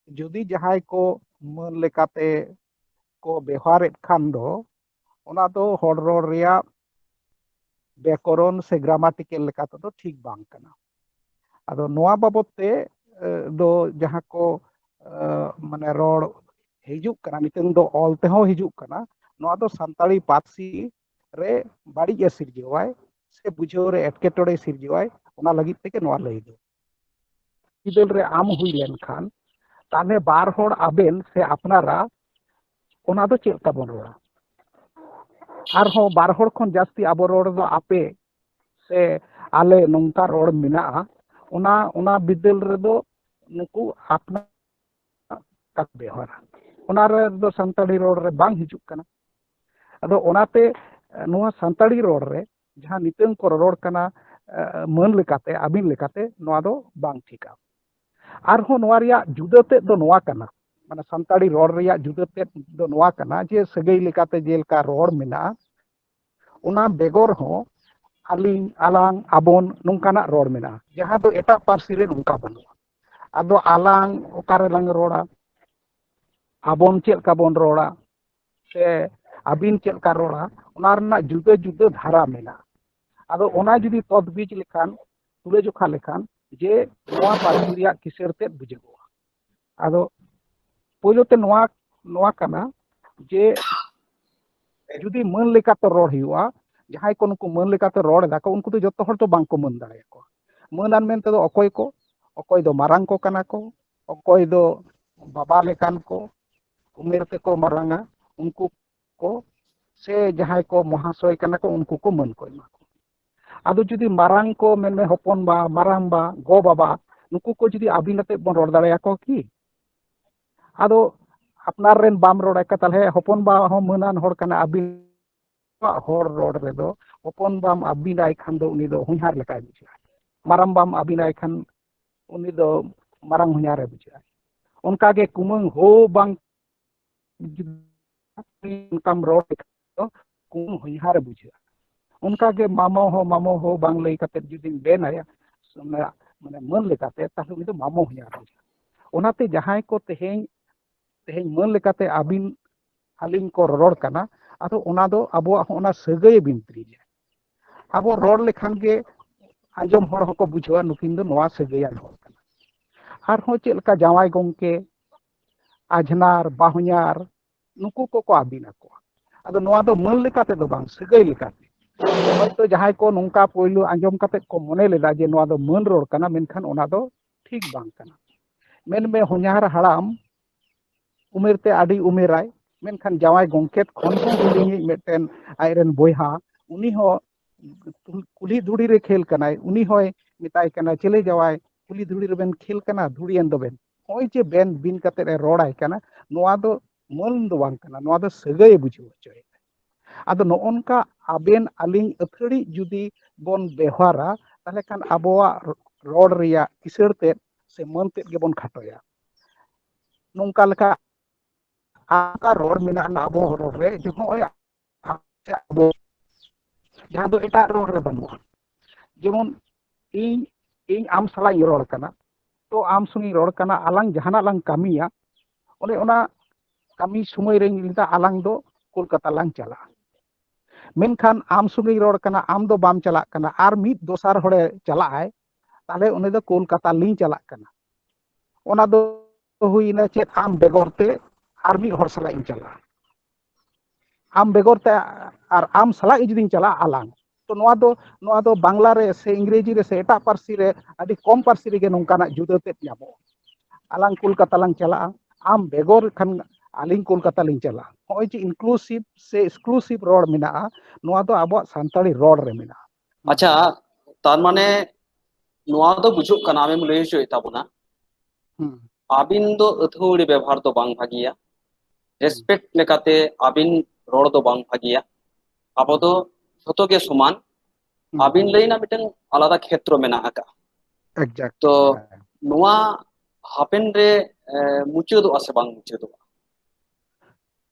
ᱡᱩᱫᱤ ᱡᱟᱦᱟᱸᱭ ᱠᱚ ᱢᱟᱹᱱ ᱞᱮᱠᱟᱛᱮ ᱠᱚ ᱵᱮᱣᱦᱟᱨᱮᱫ ᱠᱷᱟᱱ ᱫᱚ ᱚᱱᱟ ᱫᱚ ᱦᱚᱲ ᱨᱚᱲ ᱨᱮᱭᱟᱜ ব্যাকরণ সে গ্রামাটিক্যাল লেখা তো ঠিক বাং কানা আদো নোয়া বাবদতে দো যাহা কো মানে রড় হিজুক কানা নিতং দো অল তেহো হিজুক কানা নোয়া দো সান্তাড়ি পার্সি রে বাড়ি গে সিরজিওয়াই সে বুঝাও রে এটকেটড়ে সিরজিওয়াই ওনা লাগি থেকে নোয়া লই দো ইদল রে আম হুই লেন খান তানে বার হড় আবেন সে আপনারা ওনা দো চেলকা বন রড়া আরহো বার হড় খন জাস্তি আবো রড় দো আপে সে আলে নংকা রড় মেনাগᱼᱟ ᱚᱱᱟ ᱵᱤᱫᱟᱹᱞ ᱨᱮᱫᱚ ᱱᱩᱠᱩ ᱟᱯᱱᱟ ᱠᱟᱛ ᱵᱮᱣᱦᱟᱨᱟ ᱚᱱᱟ ᱨᱮᱫᱚ ᱥᱟᱱᱛᱟᱲᱤ ᱨᱚᱲ ᱨᱮ ᱵᱟᱝ ᱦᱤᱡᱩᱜ ᱠᱟᱱᱟ ᱟᱫᱚ ᱚᱱᱟᱛᱮ ᱱᱚᱣᱟ ᱥᱟᱱᱛᱟᱲᱤ ᱨᱚᱲ ᱨᱮ ᱡᱟᱦᱟᱸ ᱱᱤᱛᱚᱝ ᱠᱚ ᱨᱚᱲ ᱠᱟᱱᱟ ᱢᱟᱹᱱ ᱞᱮᱠᱟᱛᱮ ᱟᱹᱵᱤᱱ ᱞᱮᱠᱟᱛᱮ ᱱᱚᱣᱟ ᱫᱚ ᱵᱟᱝ ᱴᱷᱤᱠᱟ ᱟᱨᱦᱚᱸ ᱱᱚᱣᱟ ᱨᱮᱭᱟᱜ ᱡᱩᱫᱟᱹ ᱛᱮᱫ ᱫᱚ ᱱᱚᱣᱟ ᱠᱟᱱᱟ ᱢᱟᱱᱮ ᱥᱟᱱᱛᱟᱲᱤ ᱨᱚᱲ ᱨᱮᱭᱟᱜ ᱡᱩᱫᱟᱹ ᱛᱮᱫ ᱫᱚ ᱱᱚᱣᱟ ᱠᱟᱱᱟ ᱡᱮ ᱥᱟᱹᱜᱟᱹᱭ ᱞᱮᱠᱟᱛᱮ ᱡᱮᱞᱮᱠᱟ ᱨᱚᱲ ᱢᱮᱱᱟᱜᱼᱟ ᱚᱱᱟ ᱵᱮᱜᱚᱨ ᱦᱚᱸ aling, alang, abon, nungkanak ror mena. Jaha do etak parsi re nungka banua. ᱟᱫᱚ ᱟᱞᱟᱝ ᱚᱠᱟᱨᱮᱞᱟᱝ ᱨᱚᱲᱟ, ᱟᱵᱚᱱ ᱪᱮᱫ ᱞᱮᱠᱟ ᱵᱚᱱ ᱨᱚᱲᱟ, ᱥᱮ ᱟᱹᱵᱤᱱ ᱪᱮᱫ ᱞᱮᱠᱟ ᱨᱚᱲᱟ, ᱚᱱᱟ ᱨᱮᱱᱟᱜ ᱡᱩᱫᱟᱹ ᱡᱩᱫᱟᱹ ᱫᱷᱟᱨᱟ ᱢᱮᱱᱟᱜᱼᱟ। ᱟᱫᱚ ᱚᱱᱟ ᱡᱩᱫᱤ ᱛᱚᱡᱵᱤᱡ ᱞᱮᱠᱷᱟᱱ, ᱛᱩᱞᱟᱹᱡᱚᱠᱷᱟ ᱞᱮᱠᱷᱟᱱ, ᱡᱮ ᱱᱚᱣᱟ ᱯᱟᱹᱨᱥᱤ ᱨᱮᱭᱟᱜ ᱠᱤᱥᱟᱹᱬ ᱛᱮᱫ ᱵᱩᱡᱷᱟᱹᱜᱚᱜᱼᱟ। ᱟᱫᱚ ᱯᱳᱭᱞᱳ ᱛᱮ ᱱᱚᱣᱟ ᱠᱟᱱᱟ ᱡᱮ ᱡᱩᱫᱤ ᱢᱟᱹᱱ ᱞᱮᱠᱟᱛᱮ ᱨᱚᱲ ᱦᱩᱭᱩᱜᱼᱟ, ᱡᱟᱦᱟᱸᱭ ᱠᱚ ᱱᱩᱠᱩ ᱢᱟᱹᱱ ᱞᱮᱠᱟᱛᱮ ᱨᱚᱲ ᱮᱫᱟ ᱠᱚ, ᱩᱱᱠᱩ ᱫᱚ ᱡᱚᱛᱚ ᱦᱚᱲ ᱫᱚ ᱵᱟᱝᱠᱚ ᱢᱟᱹᱱ ᱫᱟᱲᱮᱭᱟᱠᱚᱣᱟ। ᱢᱟᱹᱱᱟᱱ ᱢᱮᱱᱛᱮ ᱫᱚ ᱚᱠᱚᱭ ᱠᱚ, ᱚᱠᱚᱭ ᱫᱚ ᱢᱟᱨᱟᱝ ᱠᱚ ᱠᱟᱱᱟ ᱠᱚ, ᱚᱠᱚᱭ ᱫᱚ ᱵᱟᱵᱟ ᱞᱮᱠᱟᱱ ᱠᱚ, ᱩᱢᱮᱨ ᱛᱮᱠᱚ ᱢᱟᱨᱟᱝᱟ, ᱩᱱᱠᱩ ᱠᱚ, ᱥᱮ ᱡᱟᱦᱟᱸᱭ ᱠᱚ ᱢᱚᱦᱟᱥᱚᱭ ᱠᱟᱱᱟ ko ᱩᱱᱠᱩ ko ᱢᱟᱹᱱ ko ᱮᱢᱟ ᱠᱚ। ᱟᱫᱚ ᱡᱩᱫᱤ ᱢᱟᱨᱟᱝ ᱠᱚ ᱢᱮᱱᱢᱮ ᱦᱚᱯᱚᱱ ᱵᱟ, ᱢᱟᱨᱟᱝ ᱵᱟ, ᱜᱚ ᱵᱟᱵᱟ, ᱱᱩᱠᱩ ko ᱡᱩᱫᱤ ᱟᱹᱵᱤᱱ ᱟᱛᱮᱫ ᱵᱚᱱ ᱨᱚᱲ ᱫᱟᱲᱮᱭᱟᱠᱚ ᱠᱤ? ᱟᱫᱚ ᱟᱯᱱᱟᱨ ᱨᱮᱱ ᱵᱟᱢ ᱨᱚᱲ ᱟᱭ ᱛᱟᱦᱞᱮ ᱦᱚᱯᱚᱱ ᱵᱟ ᱦᱚᱸ ᱢᱟᱹᱱᱟᱱ ᱦᱚᱲ ᱠᱟᱱᱟ, ᱟᱹᱵᱤᱱ ᱦᱚᱲ ᱨᱚᱲ ᱨᱮᱫᱚ ᱦᱚᱯᱚᱱ ᱵᱟᱢ ᱟᱹᱵᱤᱱᱟᱭ ᱠᱷᱟᱱ ᱫᱚ ᱩᱱᱤ ᱫᱚ ᱦᱚᱧᱦᱟᱨ ᱞᱮᱠᱟᱭ ᱵᱩᱡᱷᱟᱹᱜᱼᱟ। ᱢᱟᱨᱟᱝ ᱵᱟᱢ ᱟᱹᱵᱤᱱᱟᱭ ᱠᱷᱟᱱ ᱩᱱᱤ ᱫᱚ ᱢᱟᱨᱟᱝ ᱦᱚᱧᱦᱟᱨᱮ ᱵᱩᱡᱷᱟᱹᱜᱼᱟ। ᱚᱱᱠᱟᱜᱮ ᱠᱩᱢᱟᱹᱝ ᱦᱳ ᱵᱟᱝ ᱚᱱᱠᱟᱢ ᱨᱚᱲ ᱞᱮᱠᱷᱟᱱ ᱫᱚ ᱠᱩᱢᱟᱹᱝ ᱦᱚᱧᱦᱟᱨᱮ ᱵᱩᱡᱷᱟᱹᱜᱼᱟ। ᱚᱱᱠᱟᱜᱮ ᱢᱟᱢᱚ ᱦᱳ ᱵᱟᱝ ᱞᱟᱹᱭ ᱠᱟᱛᱮᱫ ᱡᱩᱫᱤᱢ ᱵᱮᱱᱟᱭᱟ ᱢᱟᱱᱮ ᱢᱟᱹᱱ ᱞᱮᱠᱟᱛᱮ, ᱛᱟᱦᱞᱮ ᱩᱱᱤ ᱫᱚ ᱢᱟᱢᱚ ᱦᱚᱧᱦᱟᱨ ᱵᱩᱡᱷᱟᱹᱜᱼᱟ। ᱚᱱᱟᱛᱮ ᱡᱟᱦᱟᱸᱭ ko ᱛᱮᱦᱮᱧ ᱢᱟᱹᱱ ᱞᱮᱠᱟᱛᱮ ᱟᱹᱵᱤᱱ ᱟᱹᱞᱤᱧ ko ᱨᱚᱲ ᱠᱟᱱᱟ, ᱟᱫᱚ ᱚᱱᱟ ᱫᱚ ᱟᱵᱚᱣᱟᱜ ᱦᱚᱸ ᱚᱱᱟ ᱥᱟᱹᱜᱟᱹᱭ ᱵᱤᱱᱛᱤᱭᱟ। ᱟᱵᱚ ᱨᱚᱲ ᱞᱮᱠᱷᱟᱱ ᱜᱮ ᱟᱸᱡᱚᱢ ᱦᱚᱲ ᱦᱚᱸᱠᱚ ᱵᱩᱡᱷᱟᱹᱣᱟ ᱱᱩᱠᱤᱱ ᱫᱚ ᱱᱚᱣᱟ ᱥᱟᱹᱜᱟᱹᱭᱟᱱ ᱦᱚᱲ ᱠᱟᱱᱟ। ᱟᱨᱦᱚᱸ ᱪᱮᱫ ᱞᱮᱠᱟ ᱡᱟᱶᱟᱭ ᱜᱚᱝᱠᱮ, ᱟᱡᱷᱱᱟᱨ, ᱵᱟᱦᱚᱧᱟᱨ, ᱱᱩᱠᱩ ᱠᱚᱠᱚ ᱟᱹᱵᱤᱱ ᱟᱠᱚᱣᱟ। ᱟᱫᱚ ᱱᱚᱣᱟ ᱫᱚ ᱢᱟᱹᱱ ᱞᱮᱠᱟ ᱛᱮᱫᱚ ᱵᱟᱝ, ᱥᱟᱹᱜᱟᱹᱭ ᱞᱮᱠᱟᱛᱮ। ᱦᱚᱭᱛᱳ ᱡᱟᱦᱟᱸᱭ ko ᱱᱚᱝᱠᱟ ᱯᱳᱭᱞᱳ ᱟᱸᱡᱚᱢ ᱠᱟᱛᱮᱫ ᱠᱚ ᱢᱚᱱᱮ ᱞᱮᱫᱟ ᱡᱮ ᱱᱚᱣᱟ ᱫᱚ ᱢᱟᱹᱱ ᱨᱚᱲ ᱠᱟᱱᱟ, ᱢᱮᱱᱠᱷᱟᱱ ᱚᱱᱟ ᱫᱚ ᱴᱷᱤᱠ ᱵᱟᱝ ᱠᱟᱱᱟ। ᱢᱮᱱᱢᱮ ᱦᱚᱧᱦᱟᱨ ᱦᱟᱲᱟᱢ ᱩᱢᱮᱨ ᱛᱮ ᱟᱹᱰᱤ ᱩᱢᱮᱨᱟᱭ, ᱢᱮᱱᱠᱷᱟᱱ ᱡᱟᱶᱟᱭ ᱜᱚᱝᱠᱮᱛ ᱠᱷᱚᱱ ᱦᱚᱸ ᱦᱩᱰᱤᱧᱤᱡ ᱢᱤᱫᱴᱮᱱ ᱟᱡᱨᱮᱱ ᱵᱚᱭᱦᱟ, ᱩᱱᱤ ᱦᱚᱸ ᱠᱩᱞᱦᱤ ᱫᱷᱩᱲᱤ ᱨᱮ ᱠᱷᱮᱞ ᱠᱟᱱᱟᱭ, ᱩᱱᱤ ᱦᱚᱸᱭ ᱢᱮᱛᱟᱭ ᱠᱟᱱᱟ ᱪᱮᱞᱮ ᱡᱟᱶᱟᱭ ᱠᱩᱞᱦᱤ ᱫᱷᱩᱲᱤ ᱨᱮᱵᱮᱱ ᱠᱷᱮᱞ ᱠᱟᱱᱟ, ᱫᱷᱩᱲᱤᱭᱮᱱ ᱫᱚᱵᱮᱱ। ᱱᱚᱜᱼᱚᱭ ᱡᱮ ᱵᱤᱱ ᱠᱟᱛᱮᱫ ᱮ ᱨᱚᱲᱟᱭ ᱠᱟᱱᱟ, ᱱᱚᱣᱟ ᱫᱚ ᱢᱟᱹᱱ ᱫᱚ ᱵᱟᱝ ᱠᱟᱱᱟ, ᱱᱚᱣᱟ ᱫᱚ ᱥᱟᱹᱜᱟᱹᱭᱮ ᱵᱩᱡᱷᱟᱹᱣ ᱦᱚᱪᱚᱭᱮᱫᱟ। ᱟᱫᱚ ᱱᱚᱜᱼᱚ ᱱᱚᱝᱠᱟ ᱟᱵᱮᱱ ᱟᱹᱞᱤᱧ ᱟᱹᱛᱷᱟᱹᱲᱤ ᱡᱩᱫᱤ ᱵᱚᱱ ᱵᱮᱣᱦᱟᱨᱟ, ᱛᱟᱦᱞᱮ ᱠᱷᱟᱱ ᱟᱵᱚᱣᱟᱜ ᱨᱚᱲ ᱨᱮᱭᱟᱜ ᱠᱤᱥᱟᱹᱬ ᱛᱮᱫ ᱥᱮ ᱢᱟᱹᱱ ᱛᱮᱫ ᱜᱮᱵᱚᱱ ᱠᱷᱟᱴᱚᱭᱟ। ᱱᱚᱝᱠᱟ ᱞᱮᱠᱟ ᱟᱠᱟ ᱨᱚᱲ ᱢᱮᱱᱟᱜᱼᱟ ᱟᱵᱚ ᱨᱚᱲ ᱨᱮ, ᱡᱮ ᱱᱚᱜᱼᱚᱭ ᱟᱵᱚ ᱡᱟᱦᱟᱸ ᱫᱚ ᱮᱴᱟᱜ ᱨᱚᱲ ᱨᱮ ᱵᱟᱹᱱᱩᱜᱼᱟ। ᱡᱮᱢᱚᱱ ᱤᱧ ᱟᱢ ᱥᱟᱞᱟᱜ ᱤᱧ ᱨᱚᱲ ᱠᱟᱱᱟ, ᱛᱚ ᱟᱢ ᱥᱚᱸᱜᱮᱧ ᱨᱚᱲ ᱠᱟᱱᱟ, ᱟᱞᱟᱝ ᱡᱟᱦᱟᱱᱟᱜ ᱞᱟᱝ ᱠᱟᱹᱢᱤᱭᱟ, ᱚᱱᱮ ᱚᱱᱟ ᱠᱟᱹᱢᱤ ᱥᱚᱢᱚᱭ ᱨᱮᱧ ᱞᱟᱹᱭᱫᱟ ᱟᱞᱟᱝ ᱫᱚ ᱠᱳᱞᱠᱟᱛᱟ ᱞᱟᱝ ᱪᱟᱞᱟᱜᱼᱟ। ᱢᱮᱱᱠᱷᱟᱱ ᱟᱢ ᱥᱚᱸᱜᱮᱧ ᱨᱚᱲ ᱠᱟᱱᱟ, ᱟᱢ ᱫᱚ ᱵᱟᱢ ᱪᱟᱞᱟᱜ ᱠᱟᱱᱟ, ᱟᱨ ᱢᱤᱫ ᱫᱚᱥᱟᱨ ᱦᱚᱲᱮ ᱪᱟᱞᱟᱜᱼᱟᱭ, ᱛᱟᱦᱞᱮ ᱩᱱᱤ ᱫᱚ ᱠᱳᱞᱠᱟᱛᱟ ᱞᱤᱧ ᱪᱟᱞᱟᱜ ᱠᱟᱱᱟ। ᱚᱱᱟ ᱫᱚ ᱦᱩᱭᱱᱟ ᱪᱮᱫ, ᱟᱢ ᱵᱮᱜᱚᱨ ᱛᱮ ᱟᱨ ᱢᱤᱫ ᱦᱚᱲ ᱥᱟᱞᱟᱜ ᱤᱧ ᱪᱟᱞᱟᱜᱼᱟ। ᱟᱢ ᱵᱮᱜᱚᱨ ᱛᱮ ᱟᱨ ᱟᱢ ᱥᱟᱞᱟᱜ ᱡᱩᱫᱤᱧ ᱪᱟᱞᱟᱜᱼᱟ ᱟᱞᱟᱝ, ᱛᱚ ᱱᱚᱣᱟ ᱫᱚ ᱵᱟᱝᱞᱟ ᱨᱮ ᱥᱮ ᱤᱝᱨᱮᱡᱤ ᱨᱮ ᱥᱮ ᱮᱴᱟᱜ ᱯᱟᱹᱨᱥᱤ ᱨᱮ ᱟᱹᱰᱤ ᱠᱚᱢ ᱯᱟᱹᱨᱥᱤ ᱨᱮᱜᱮ ᱱᱚᱝᱠᱟᱱᱟᱜ ᱡᱩᱫᱟᱹ ᱛᱮᱫ ᱧᱟᱢᱚᱜᱼᱟ। ᱟᱞᱟᱝ ᱠᱳᱞᱠᱟᱛᱟ ᱞᱟᱝ ᱪᱟᱞᱟᱜᱼᱟ, ᱟᱢ ᱵᱮᱜᱚᱨ ᱠᱷᱟᱱ ᱟᱹᱞᱤᱧ ᱠᱳᱞᱠᱟᱛᱟ ᱞᱤᱧ ᱪᱟᱞᱟᱜᱼᱟ। ᱱᱚᱜᱼᱚᱭ ᱡᱮ ᱤᱱᱠᱞᱩᱥᱤᱵᱷ ᱥᱮ ᱮᱠᱥᱠᱞᱩᱥᱤᱵᱷ ᱨᱚᱲ ᱢᱮᱱᱟᱜᱼᱟ, ᱱᱚᱣᱟ ᱫᱚ ᱟᱵᱚᱣᱟᱜ ᱥᱟᱱᱛᱟᱲᱤ ᱨᱚᱲ ᱨᱮ ᱢᱮᱱᱟᱜᱼᱟ। ᱟᱪᱪᱷᱟ, ᱛᱟᱨ ᱢᱟᱱᱮ ᱱᱚᱣᱟ ᱫᱚ ᱵᱩᱡᱷᱟᱹᱜ ᱠᱟᱱᱟ, ᱟᱢᱮᱢ ᱞᱟᱹᱭ ᱦᱚᱪᱚᱭᱮᱫ ᱛᱟᱵᱚᱱᱟ ᱦᱩᱸ ᱟᱹᱵᱤᱱ ᱫᱚ ᱟᱹᱛᱷᱟᱹᱣᱲᱤ ᱵᱮᱵᱚᱦᱟᱨ ᱫᱚ ᱵᱟᱝ ᱵᱷᱟᱹᱜᱤᱭᱟ। ᱨᱮᱥᱯᱮᱠᱴ ᱞᱮᱠᱟᱛᱮ ᱟᱹᱵᱤᱱ ᱨᱚᱲ ᱫᱚ ᱵᱟᱝ ᱵᱷᱟᱹᱜᱤᱭᱟ। ᱟᱵᱚ ᱫᱚ ᱡᱷᱚᱛᱚ ᱜᱮ ᱥᱚᱢᱟᱱ। ᱟᱹᱵᱤᱱ ᱞᱟᱹᱭ ᱨᱮᱱᱟᱜ ᱢᱤᱫᱴᱟᱝ ᱟᱞᱟᱫᱟ ᱠᱷᱮᱛᱨᱚ ᱢᱮᱱᱟᱜ ᱟᱠᱟᱫᱼᱟ। ᱮᱠᱡᱮक्ᱴ। ᱛᱚ ᱱᱚᱣᱟ ᱦᱟᱯᱮᱱ ᱨᱮ ᱢᱩᱪᱟᱹᱫᱚᱜᱼᱟ ᱥᱮ ᱵᱟᱝ ᱢᱩᱪᱟᱹᱫᱚᱜᱼᱟ?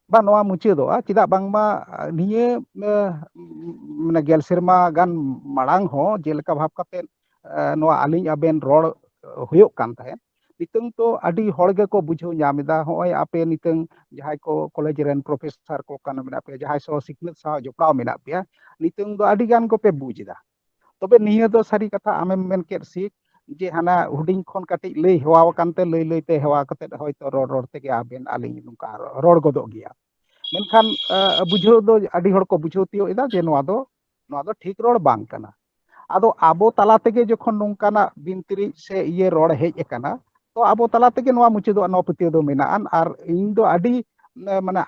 ᱵᱟᱝ, ᱱᱚᱣᱟ ᱢᱩᱪᱟᱹᱫᱚᱜᱼᱟ, ᱪᱮᱫᱟᱜ ᱵᱟᱝᱢᱟ ᱱᱤᱭᱟᱹ ᱢᱟᱱᱮ 10 ᱥᱮᱨᱢᱟ ᱜᱟᱱ ᱢᱟᱲᱟᱝ ᱦᱚᱸ ᱡᱮᱞᱮᱠᱟ ᱵᱷᱟᱵ ᱠᱟᱛᱮᱫ ᱱᱚᱣᱟ ᱟᱹᱞᱤᱧ ᱟᱵᱮᱱ ᱨᱚᱲ ᱦᱩᱭᱩᱜ ᱠᱟᱱ ᱛᱟᱦᱮᱸᱫ, ᱱᱤᱛᱚᱝ ᱛᱚ ᱟᱹᱰි ᱦᱚᱲ ᱜᱮᱠᱚ ᱵᱩᱡᱷᱟᱹᱣ ᱧᱟᱢ ᱮᱫᱟ। ᱦᱚᱸᱜᱼᱚᱭ ᱟᱯᱮ ᱱᱤᱛᱚᱝ ᱡᱟᱦᱟᱸᱭ ᱠᱚ ᱠᱚᱞᱮᱡᱽ ᱨᱮᱱ ᱯᱨᱚᱯᱷᱮᱥᱟᱨ ᱠᱚ ᱠᱟᱱᱟ ᱢᱮᱱᱟᱜ ᱯᱮᱭᱟ, ᱡᱟᱦᱟᱸᱭ ᱥᱟᱶ ᱥᱤᱠᱷᱱᱟᱹᱛ ᱥᱟᱶ ᱡᱚᱯᱲᱟᱣ ᱢᱮᱱᱟᱜ ᱯᱮᱭᱟ, ᱱᱤᱛᱚᱝ ᱫᱚ ᱟᱹᱰᱤ ᱜᱟᱱ ᱠᱚᱯᱮ ᱵᱩᱡᱽ ᱮᱫᱟ। ᱛᱚᱵᱮ ᱱᱤᱭᱟᱹ ᱫᱚ ᱥᱟᱹᱨᱤ ᱠᱟᱛᱷᱟ, ᱟᱢᱮᱢ ᱢᱮᱱ ᱠᱮᱫ ᱥᱤᱠᱷ, ᱡᱮ ᱦᱟᱱᱟ ᱦᱩᱰᱤᱧ ᱠᱷᱚᱱ ᱠᱟᱹᱴᱤᱡ ᱞᱟᱹᱭ ᱦᱮᱣᱟ ᱟᱠᱟᱱᱛᱮ ᱞᱟᱹᱭ ᱞᱟᱹᱭᱛᱮ ᱦᱮᱣᱟ ᱠᱟᱛᱮᱫ ᱦᱚᱭᱛᱳ ᱨᱚᱲ ᱛᱮᱜᱮ ᱟᱵᱮᱱ ᱟᱹᱞᱤᱧ ᱱᱚᱝᱠᱟ ᱨᱚᱲ ᱜᱚᱫᱚᱜ ᱜᱮᱭᱟ। ᱢᱮᱱᱠᱷᱟᱱ ᱵᱩᱡᱷᱟᱹᱣ ᱫᱚ ᱟᱹᱰᱤ ᱦᱚᱲ ᱠᱚ ᱵᱩᱡᱷᱟᱹᱣ ᱛᱤᱭᱳᱜ ᱮᱫᱟ ᱡᱮ ᱱᱚᱣᱟ ᱫᱚ ᱴᱷᱤᱠ ᱨᱚᱲ ᱵᱟᱝ ᱠᱟᱱᱟ। ᱟᱫᱚ ᱟᱵᱚ ᱛᱟᱞᱟ ᱛᱮᱜᱮ ᱡᱚᱠᱷᱚᱱ ᱱᱚᱝᱠᱟᱱᱟᱜ ᱵᱤᱱᱛᱤᱨᱤᱡ ᱥᱮ ᱤᱭᱟᱹ ᱨᱚᱲ ᱦᱮᱡ ᱟᱠᱟᱱᱟ, ᱛᱚ ᱟᱵᱚ ᱛᱟᱞᱟ ᱛᱮᱜᱮ ᱱᱚᱣᱟ ᱢᱩᱪᱟᱹᱫᱚᱜᱼᱟ, ᱱᱚᱣᱟ ᱯᱟᱹᱛᱭᱟᱹᱣ ᱫᱚ ᱢᱮᱱᱟᱜᱼᱟ। ᱟᱨ ᱤᱧ ᱫᱚ ᱟᱹᱰᱤ ᱢᱟᱱᱮ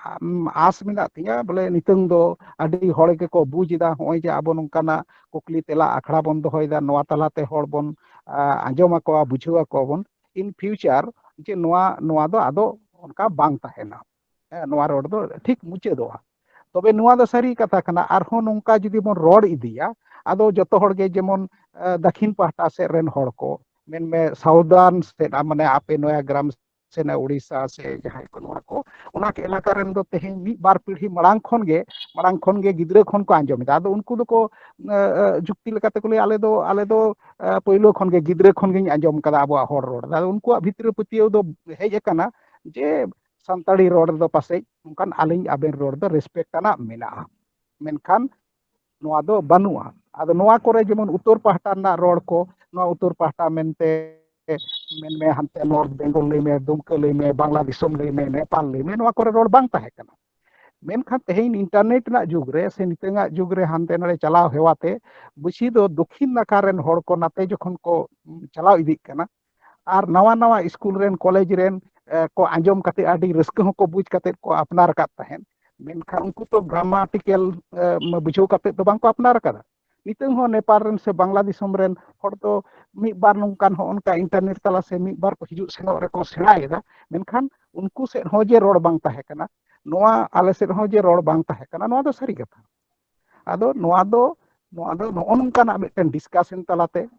ᱟᱸᱥ ᱢᱮᱱᱟᱜ ᱛᱤᱧᱟᱹ ᱵᱚᱞᱮ ᱱᱤᱛᱚᱝ ᱫᱚ ᱟᱹᱰᱤ ᱦᱚᱲ ᱜᱮᱠᱚ ᱵᱩᱡᱽ ᱮᱫᱟ, ᱱᱚᱜᱼᱚᱭ ᱡᱮ ᱟᱵᱚ ᱱᱚᱝᱠᱟᱱᱟᱜ ᱠᱩᱠᱞᱤ ᱛᱮᱞᱟ ᱟᱠᱷᱲᱟ ᱵᱚᱱ ᱫᱚᱦᱚᱭᱮᱫᱟ, ᱱᱚᱣᱟ ᱛᱟᱞᱟᱛᱮ ᱦᱚᱲ ᱵᱚᱱ ᱟᱸᱡᱚᱢ ᱟᱠᱚᱣᱟ, ᱵᱩᱡᱷᱟᱹᱣ ᱟᱠᱚᱣᱟ ᱵᱚn ᱤᱱ ᱯᱷᱤᱭᱩᱪᱟᱨ, ᱡᱮ ᱱᱚᱣᱟ ᱫᱚ ᱟᱫᱚ ᱚᱱᱠᱟ ᱵᱟᱝ ᱛᱟᱦᱮᱱᱟ। ᱱᱚᱣᱟ ᱨᱚᱲ ᱫᱚ ᱴᱷᱤক ᱢᱩᱪᱟᱹᱫᱚᱜᱼᱟ। ᱛᱚᱵᱮ ᱱᱚᱣᱟ ᱫᱚ ᱥᱟᱹᱨᱤ ᱠᱟᱛᱷᱟ ᱠᱟᱱᱟ, ᱟᱨᱦᱚᱸ ᱱᱚᱝᱠᱟ ᱡᱩᱫᱤ ᱵᱚᱱ ᱨᱚᱲ ᱤᱫᱤᱭᱟ, ᱟᱫᱚ ᱡᱚᱛᱚ ᱦᱚᱲᱜᱮ ᱡᱮᱢᱚᱱ ᱫᱟᱠᱷᱤᱱ ᱯᱟᱦᱴᱟ ᱥᱮᱫ ᱨᱮᱱ ᱦᱚᱲ ᱠᱚ, ᱢᱮᱱᱢᱮ ᱥᱟᱣᱫᱟᱨᱱ ᱥᱴᱮᱴ, ᱢᱟᱱᱮ ᱟᱯᱮ ᱱᱚᱣᱟ ᱜᱨᱟᱢ se na Odisha se jahay ko noa ko ona ke elaka ren do teheny mid bar pidhi marang khon ge gidra khon ko anjom eda ado unku do ko jukti lekate ko lay ale do poilo khon ge gidra khon ge anjom kada abo hor rod ado unku bhitri putiyo do hej akana je santari rod do pasej nungkan aling aben rod do respect ana mena menkan noa do banua ado noa kore jemon utor pahta na rod ko noa utor pahta mente men me hante North Bengal lay me Dumka lay me Bangla Disom lay me Nepal lay me noa kore rod bang tahe kana menkan tehin internet na jug re se nitanga jug re hante nare chalaw hewate busi do dokhin naka ren hor ko nate jokhon ko chalaw idik kana ar nawa school ren college ren ko anjom kate adi raska hoko buj kate ko apnar kat tahen menkan unku to grammatical bujau kate to bang ko apnar kada niteng ho Nepal ren se Bangla Disom ren hor to mid bar nungkan ho onka internet tala se mid bar ko hijuk senok re ko senayeda menkan unku se ho je rod bang tahe kana noa ale se ho je rod bang tahe kana noa do sari katha ado noa do no nungkan miten discussion talate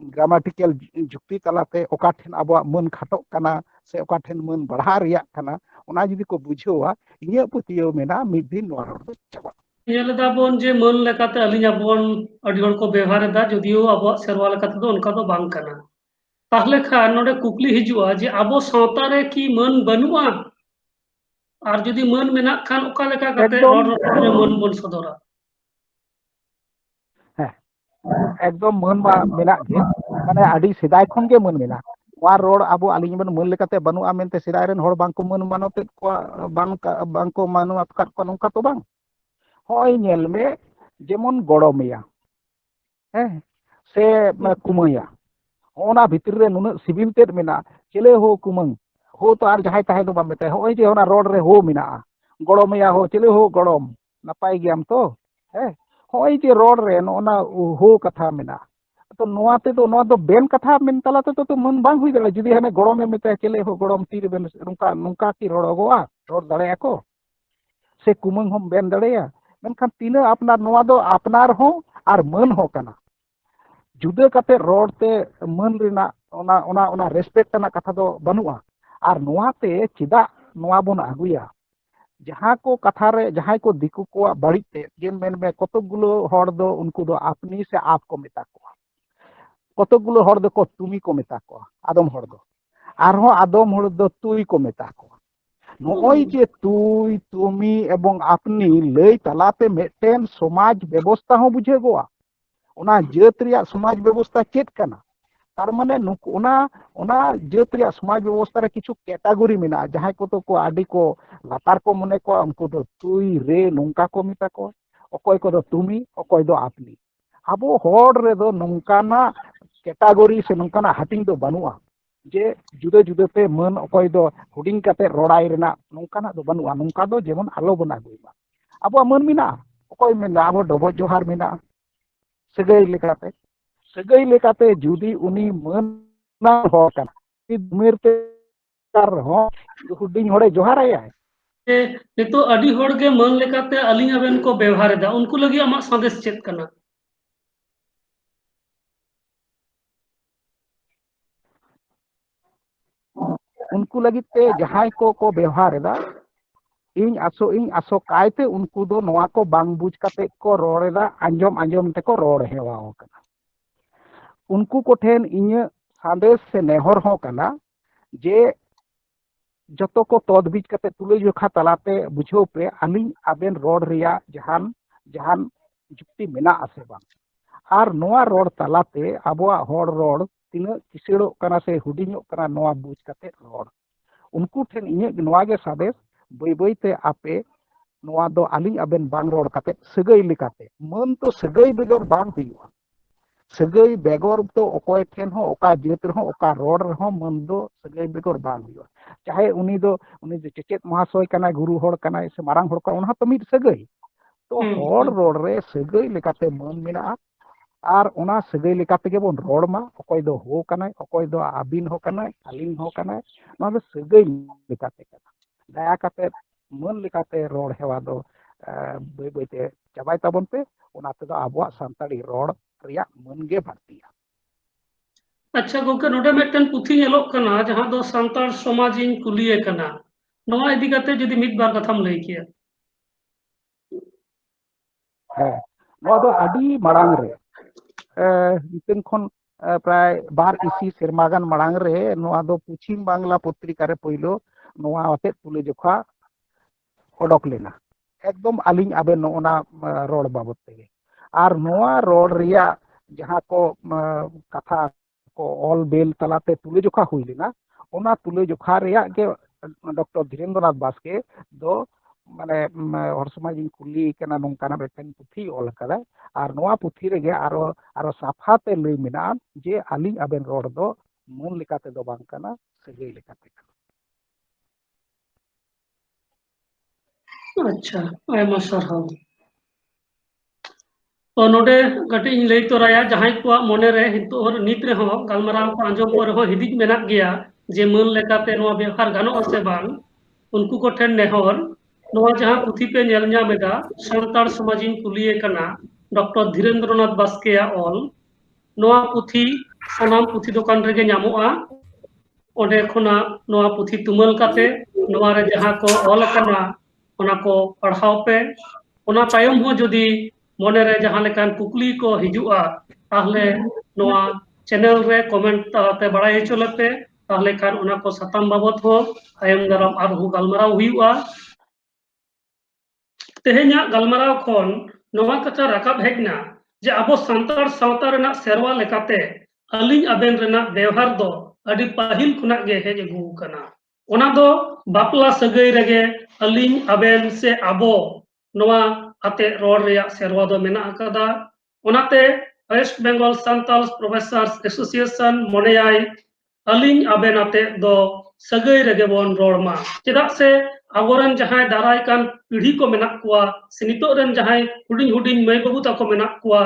grammatical jukti talate oka then abo man khatok kana se oka then man badha riyak kana ona judi ko bujhawa inya putiyo mena mid din noa rod do chaba ᱧᱮᱞᱮᱫᱟ ᱵᱚᱱ ᱡᱮ ᱢᱟᱹᱱ ᱞᱮᱠᱟᱛᱮ ᱟᱹᱞᱤᱧ ᱟᱵᱚᱱ ᱟᱹᱰᱤ ᱦᱚᱲ ᱠᱚ ᱵᱮᱣᱦᱟᱨᱮᱫᱟ ᱡᱚᱫᱤও ᱟᱵᱚᱣᱟᱜ ᱥᱮᱨᱣᱟ ᱞᱮᱠᱟᱛᱮ ᱫᱚ ᱚᱱᱠᱟ ᱫᱚ ᱵᱟᱝ ᱠᱟᱱᱟ ᱛᱟᱦᱞᱮ ᱠᱷᱟᱱ ᱱᱚᱰᱮ ᱠᱩᱠᱞᱤ ᱦᱤᱡᱩᱜᱼᱟ ᱡᱮ ᱟᱵᱚ ᱥᱟᱶᱛᱟ ᱨᱮ ᱠᱤ ᱢᱟᱹᱱ ᱵᱟᱹᱱᱩᱜᱼᱟ ᱟᱨ ᱡᱩᱫᱤ ᱢᱟᱹᱱ ᱢᱮᱱᱟᱜ ᱠᱷᱟᱱ ᱚᱠᱟ ᱞᱮᱠᱟ ᱠᱟᱛᱮ ᱮᱠᱫᱚᱢ ᱨᱚᱲ ᱨᱚᱯᱚᱲ ᱨᱮ ᱢᱟᱹᱱ ᱵᱚᱱ ᱥᱚᱫᱚᱨᱟ ekdom mën ma menak ge mane adi sedai khon ge mën mena wa rod abo aling ben mën lekate banu amente sedai ren hor bang ko mën manotet ko bang ko manu apkat ko nongka to bang hoy nyel me jemon goromeya se kumaya ona bhitir re nunuk sibil ted mena chele ho kumang ho to ar jahay tahay do bam meta hoy je ona rod re ho mena goromeya ho chele ho gorom napai giam to hoy je rod re ona ho katha mena to noa te do noa do ben katha men tala te to mën bang hui dala judi hane gorome meta chele ho gorom tir ben nungka ki rodogoa rod dale ako se kumang hom ben daleya menkan tina apnar noa do apnar ho ar mën ho kana juda kate rod te mën rena ona respect na katha do banua ar noa te chida noa bon aguya jaha ko katha re jahay ko diku ko barit te gen men me kotokgulo hor do unku do apni se ap ko meta ko kotokgulo hor do ko tumi ko meta ko adom hor do arho adom hor do tui ko meta ko noy je tui tumi ebong apni lei talate meten somaj bebosta ho bujhe goa ona jeut riyak somaj bebosta chet kana tar mane nuku ona jeut riyak somaj bebosta re kichu category mena jahay ko to ko adi ko latar ko mone ko unku do tui re nongka ko meta ko okoy ko do tumi okoy do apni abo hor re do nongkana category se nongkana hating do banua je juda juda te mën okoy do huding kate roday rena nongkana do banua nongka do jemon alo bon aguima abo mën mina okoy mena abo dobo johar mina segay lekate judi uni mën na hor kana mir te tar ho huding hore johar ayai ᱡᱮ ᱱᱤᱛᱚᱜ ᱟᱹᱰᱤ ᱦᱚᱲ ᱜᱮ ᱢᱟᱹᱱ ᱞᱮᱠᱟᱛᱮ ᱟᱹᱞᱤᱧ ᱟᱵᱮᱱ ᱠᱚ ᱵᱮᱣᱦᱟᱨᱮᱫᱟ ᱩᱱᱠᱩ ᱞᱟᱹᱜᱤᱫ ᱟᱢᱟᱜ ᱥᱟᱸᱫᱮᱥ ᱪᱮᱫ ᱠᱟᱱᱟ unku lagit te jahay ko bewhar eda ᱤᱧ ᱟᱥᱚ ᱠᱟᱭᱛᱮ ᱩᱱᱠᱩ ᱫᱚ ᱱᱚᱣᱟ ᱠᱚ ᱵᱟᱝ ᱵᱩᱡᱽ ᱠᱟᱛᱮ ᱠᱚ ᱨᱚᱲ ᱮᱫᱟ ᱟᱸᱡᱚᱢ ᱛᱮᱠᱚ ᱨᱚᱲ ᱦᱮᱣᱟ ᱟᱠᱟᱱᱟ ᱩᱱᱠᱩ ᱠᱚᱴᱷᱮᱱ ᱤᱧᱟᱹᱜ ᱥᱟᱸᱫᱮᱥ ᱥᱮ ᱱᱮᱦᱚᱨ ᱦᱚᱸ ᱠᱟᱱᱟ ᱡᱮ ᱡᱚᱛᱚ ᱠᱚ ᱛᱚᱫᱵᱤᱡ ᱠᱟᱛᱮ ᱛᱩᱞᱟᱹᱡᱚᱠᱷᱟ ᱛᱟᱞᱟᱛᱮ ᱵᱩᱡᱷᱟᱹᱣ ᱯᱮ ᱟᱹᱞᱤᱧ ᱟᱵᱮᱱ ᱨᱚᱲ ᱨᱮᱭᱟᱜ ᱡᱟᱦᱟᱱ ᱡᱩᱠᱛᱤ ᱢᱮᱱᱟᱜ ᱟᱥᱮ ᱵᱟᱝ ᱟᱨ ᱱᱚᱣᱟ ᱨᱚᱲ ᱛᱟᱞᱟᱛᱮ ᱟᱵᱚᱣᱟᱜ ᱦᱚᱲ ᱨᱚᱲ ᱛᱤᱱᱟᱹᱜ ᱠᱤᱥᱟᱹᱲᱚᱜ ᱠᱟᱱᱟ ᱥᱮ ᱦᱩᱰᱤᱧᱚᱜ ᱠᱟᱱᱟ ᱱᱚᱣᱟ ᱵᱩᱡᱽ ᱠᱟᱛᱮ ᱨᱚᱲ उनको ठेन इᱧᱟᱹᱜ ᱱᱚᱣᱟ ᱜᱮ ᱥᱟᱸᱫᱮᱥ ᱵᱟᱹᱭ ᱵᱟᱹᱭᱛᱮ ᱟᱯᱮ ᱱᱚᱣᱟ ᱫᱚ ᱟᱹᱞᱤᱧ ᱟᱵᱮᱱ ᱵᱟᱝ ᱨᱚᱲ ᱠᱟᱛᱮ ᱥᱟᱹᱜᱟᱹᱭ ᱞᱮᱠᱟᱛᱮ ᱢᱟᱹᱱ ᱛᱚ ᱥᱟᱹᱜᱟᱹᱭ ᱵᱮᱜᱚᱨ ᱵᱟᱝ ᱦᱩᱭᱩᱜᱼᱟ ᱥᱟᱹᱜᱟᱹᱭ ᱵᱮᱜᱚᱨ ᱫᱚ ᱚᱠᱚᱭ ᱴᱷᱮᱱ ᱦᱚᱸ ᱚᱠᱟ ᱡᱟᱹᱛ ᱨᱮᱦᱚᱸ ᱚᱠᱟ ᱨᱚᱲ ᱨᱮᱦᱚᱸ ᱢᱟᱹᱱ ᱫᱚ ᱥᱟᱹᱜᱟᱹᱭ ᱵᱮᱜᱚᱨ ᱵᱟᱝ ᱦᱩᱭᱩᱜᱼᱟ ᱪᱟᱦᱮ ᱩᱱᱤ ᱫᱚ ᱪᱮᱪᱮᱫ ᱢᱚᱦᱟᱥᱚᱭ ᱠᱟᱱᱟᱭ ᱜᱩᱨᱩ ᱦᱚᱲ ᱠᱟᱱᱟᱭ ᱥᱮ ᱢᱟᱨᱟᱝ ᱦᱚᱲ ᱠᱟᱱᱟᱭ ᱚᱱᱟ ᱦᱚᱸ ᱛᱚ ᱢᱤᱫ ᱥᱟᱹᱜᱟᱹᱭ ᱛᱚ ᱦᱚᱲ ᱨᱚᱲ ᱨᱮ ᱥᱟᱹᱜᱟᱹᱭ ᱞᱮᱠᱟᱛᱮ ᱢᱟᱹᱱ ᱢᱮᱱᱟᱜᱼᱟ ᱟᱨ ᱚᱱᱟ ᱥᱟᱹᱜᱟᱹᱭ ᱞᱮᱠᱟ ᱛᱮᱜᱮ ᱵᱚᱱ ᱨᱚᱲ ᱢᱟ ᱚᱠᱚᱭ ᱫᱚ ᱦᱳ ᱠᱟᱱᱟᱭ ᱚᱠᱚᱭ ᱫᱚ ᱟᱹᱵᱤᱱ ᱦᱚᱸ ᱠᱟᱱᱟᱭ ᱟᱹᱞᱤᱧ ᱦᱚᱸ ᱠᱟᱱᱟᱭ ᱱᱚᱣᱟ ᱫᱚ ᱥᱟᱹᱜᱟᱹᱭ ᱞᱮᱠᱟᱛᱮ ᱠᱟᱱᱟ ᱫᱟᱭᱟ ᱠᱟᱛᱮ ᱢᱟᱹᱱ ᱞᱮᱠᱟᱛᱮ ᱨᱚᱲ ᱦᱮᱣᱟ ᱫᱚ ᱵᱟᱹᱭ ᱵᱟᱹᱭᱛᱮ ᱪᱟᱵᱟᱭ ᱛᱟᱵᱚᱱ ᱯᱮ ᱚᱱᱟ ᱛᱮᱫᱚ ᱟᱵᱚᱣᱟᱜ ᱥᱟᱱᱛᱟᱲᱤ ᱨᱚᱲ ᱨᱮᱭᱟᱜ ᱢᱟᱹᱱ ᱜᱮ ᱵᱟᱹᱲᱛᱤᱜᱼᱟ अच्छा गोके नोडे मेटन पुथी नेलोक कना जहां दो सांतार समाजिन कुलिए कना नोआ इदी काते जदि मिद बार कथाम लई किया ᱦᱮᱸ ᱱᱚᱣᱟ ᱫᱚ ᱟᱹᱰᱤ ᱢᱟᱲᱟᱝ ᱨᱮ ᱱᱤᱛᱚᱝ ᱠᱷᱚᱱ ᱯᱨᱟᱭ 2 ᱤᱥᱤ ᱥᱮᱨᱢᱟ ᱜᱟᱱ ᱢᱟᱲᱟᱝ ᱨᱮ ᱱᱚᱣᱟ ᱫᱚ ᱯᱚᱪᱷᱤᱢ ᱵᱟᱝᱞᱟ ᱯᱚᱛᱨᱤᱠᱟ ᱨᱮ ᱯᱳᱭᱞᱳ ᱱᱚᱣᱟ ᱟᱛᱮᱫ ᱛᱩᱞᱟᱹᱡᱚᱠᱷᱟ ᱚᱰᱚᱠ ᱞᱮᱱᱟ ᱮᱠᱫᱚᱢ ᱟᱹᱞᱤᱧ ᱟᱵᱮᱱ ᱱᱚᱜᱼᱚᱱᱟ ᱨᱚᱲ ᱵᱟᱵᱚᱫ ᱛᱮᱜᱮ ᱟᱨ ᱱᱚᱣᱟ ᱨᱚᱲ ᱨᱮᱭᱟᱜ ᱡᱟᱦᱟᱸ ᱠᱚ ᱠᱟᱛᱷᱟ ᱠᱚ ᱚᱞ ᱵᱮᱞ ᱛᱟᱞᱟᱛᱮ ᱛᱩᱞᱟᱹᱡᱚᱠᱷᱟ ᱦᱩᱭ ᱞᱮᱱᱟ ᱚᱱᱟ ᱛᱩᱞᱟᱹᱡᱚᱠᱷᱟ ᱨᱮᱭᱟᱜ ᱜᱮ ᱰᱚᱠᱴᱚᱨ ᱫᱷᱤᱨᱮᱱᱫᱨᱚᱱᱟᱛᱷ ᱵᱟᱥᱠᱮ ᱫᱚ ᱢᱟᱱᱮ ᱦᱚᱲ ᱥᱚᱢᱟᱡᱤᱧ ᱠᱩᱞᱤ ᱠᱟᱱᱟ ᱱᱚᱝᱠᱟᱱᱟᱜ ᱢᱤᱫᱴᱟᱝ ᱯᱩᱛᱷᱤ ᱚᱞ ᱟᱠᱟᱫᱟᱭ ᱟᱨ ᱱᱚᱣᱟ ᱯᱩᱛᱷᱤ ᱨᱮᱜᱮ ᱟᱨᱚ ᱥᱟᱯᱷᱟᱛᱮ ᱞᱟᱹᱭ ᱢᱮᱱᱟᱜᱼᱟ ᱡᱮ ᱟᱹᱞᱤᱧ ᱟᱵᱮᱱ ᱨᱚᱲ ᱫᱚ ᱢᱚᱱ ᱞᱮᱠᱟ ᱛᱮᱫᱚ ᱵᱟᱝ ᱠᱟᱱᱟ ᱥᱟᱹᱜᱟᱹᱭ ᱞᱮᱠᱟᱛᱮ ᱠᱟᱱᱟ अच्छा आयमा सरहाव तो नोडे कटी लई तोराया जहां को मने रे हितो नित रे हो गलमराव को आंजम पर हो हिदिक मेना गया जे मन लेकाते नोआ व्यवहार गानो असे बांग उनको को ठेन नेहर नोआ जहां पुथी पे नेल ᱧᱟᱢᱮदा सांतार समाजिन कुलिए कना डॉक्टर धीरेन्द्रनाथ बास्के ऑल नोआ पुथी सनाम पुथी दुकान रेगे ᱧᱟᱢᱚᱜᱼᱟ ओंडे खना नोआ पुथी तुमल काते नोआ रे जहां को ऑल कना ओना को पढ़ाओ पे ओना तायम हो जदी मने रे जहां लेकान कुकली को हिजुआ ताहले नोआ चैनल रे कमेंट ताते बड़ाई चलते ताहले खान ओना को सतम बाबत हो तायम दाराम आरहु गलमराव हुआ तेहेन्या गलमराव खन नोआ कथा राकाब हेजना जे आबो सांतार सावता रेना सेरवा लेकाते अलिंग आबेन रेना व्यवहार दो अडी पाहिल खुना गे हेज अगु कना ओना दो बापला सगई रेगे अलिंग आबेन से आबो नोआ आते रोड रेया सेरवा दो मेना अकादा ओनाते waste Bengal Santal professors association मोनेयाई अलिंग आबेन आते दो सगई रेगे बोन रोडमा चेदा से आगोरन जहां दाराय कान पीढ़ी को मेना कुआ से नितोरन जहां हुडिंग हुडिंग मै बाबू ताको मेना कुआ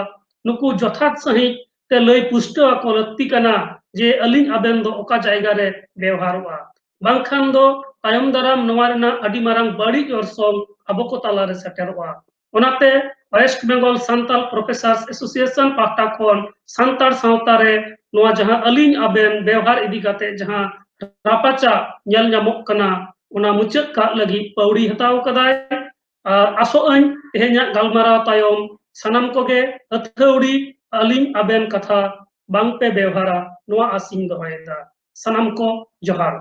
नुकु जथात सही ते लई पुष्ट को लक्ति कना जे अलिंग आबेन दो ओका जायगा रे व्यवहारवा बांखान दो तायम दाराम नोआ रेना अडी मारांग बाड़ी अरसोंग आबो को ताला रे सेटरवा ओनाते waste Bengal Santal professors association पाटा खन सांतार सावता रे नोआ जहां अलिंग आबेन व्यवहार इदी काते जहां रापाचा ñel ñamok kana ओना मुचाद का लगी पौड़ी हताव कदाय आसो अन तेहेन्या गलमाराव तायम सनाम कोगे अथौड़ी अलिंग आबेन कथा बांग पे व्यवहारा नोआ आसिंग दोहयदा सनाम को जोहार।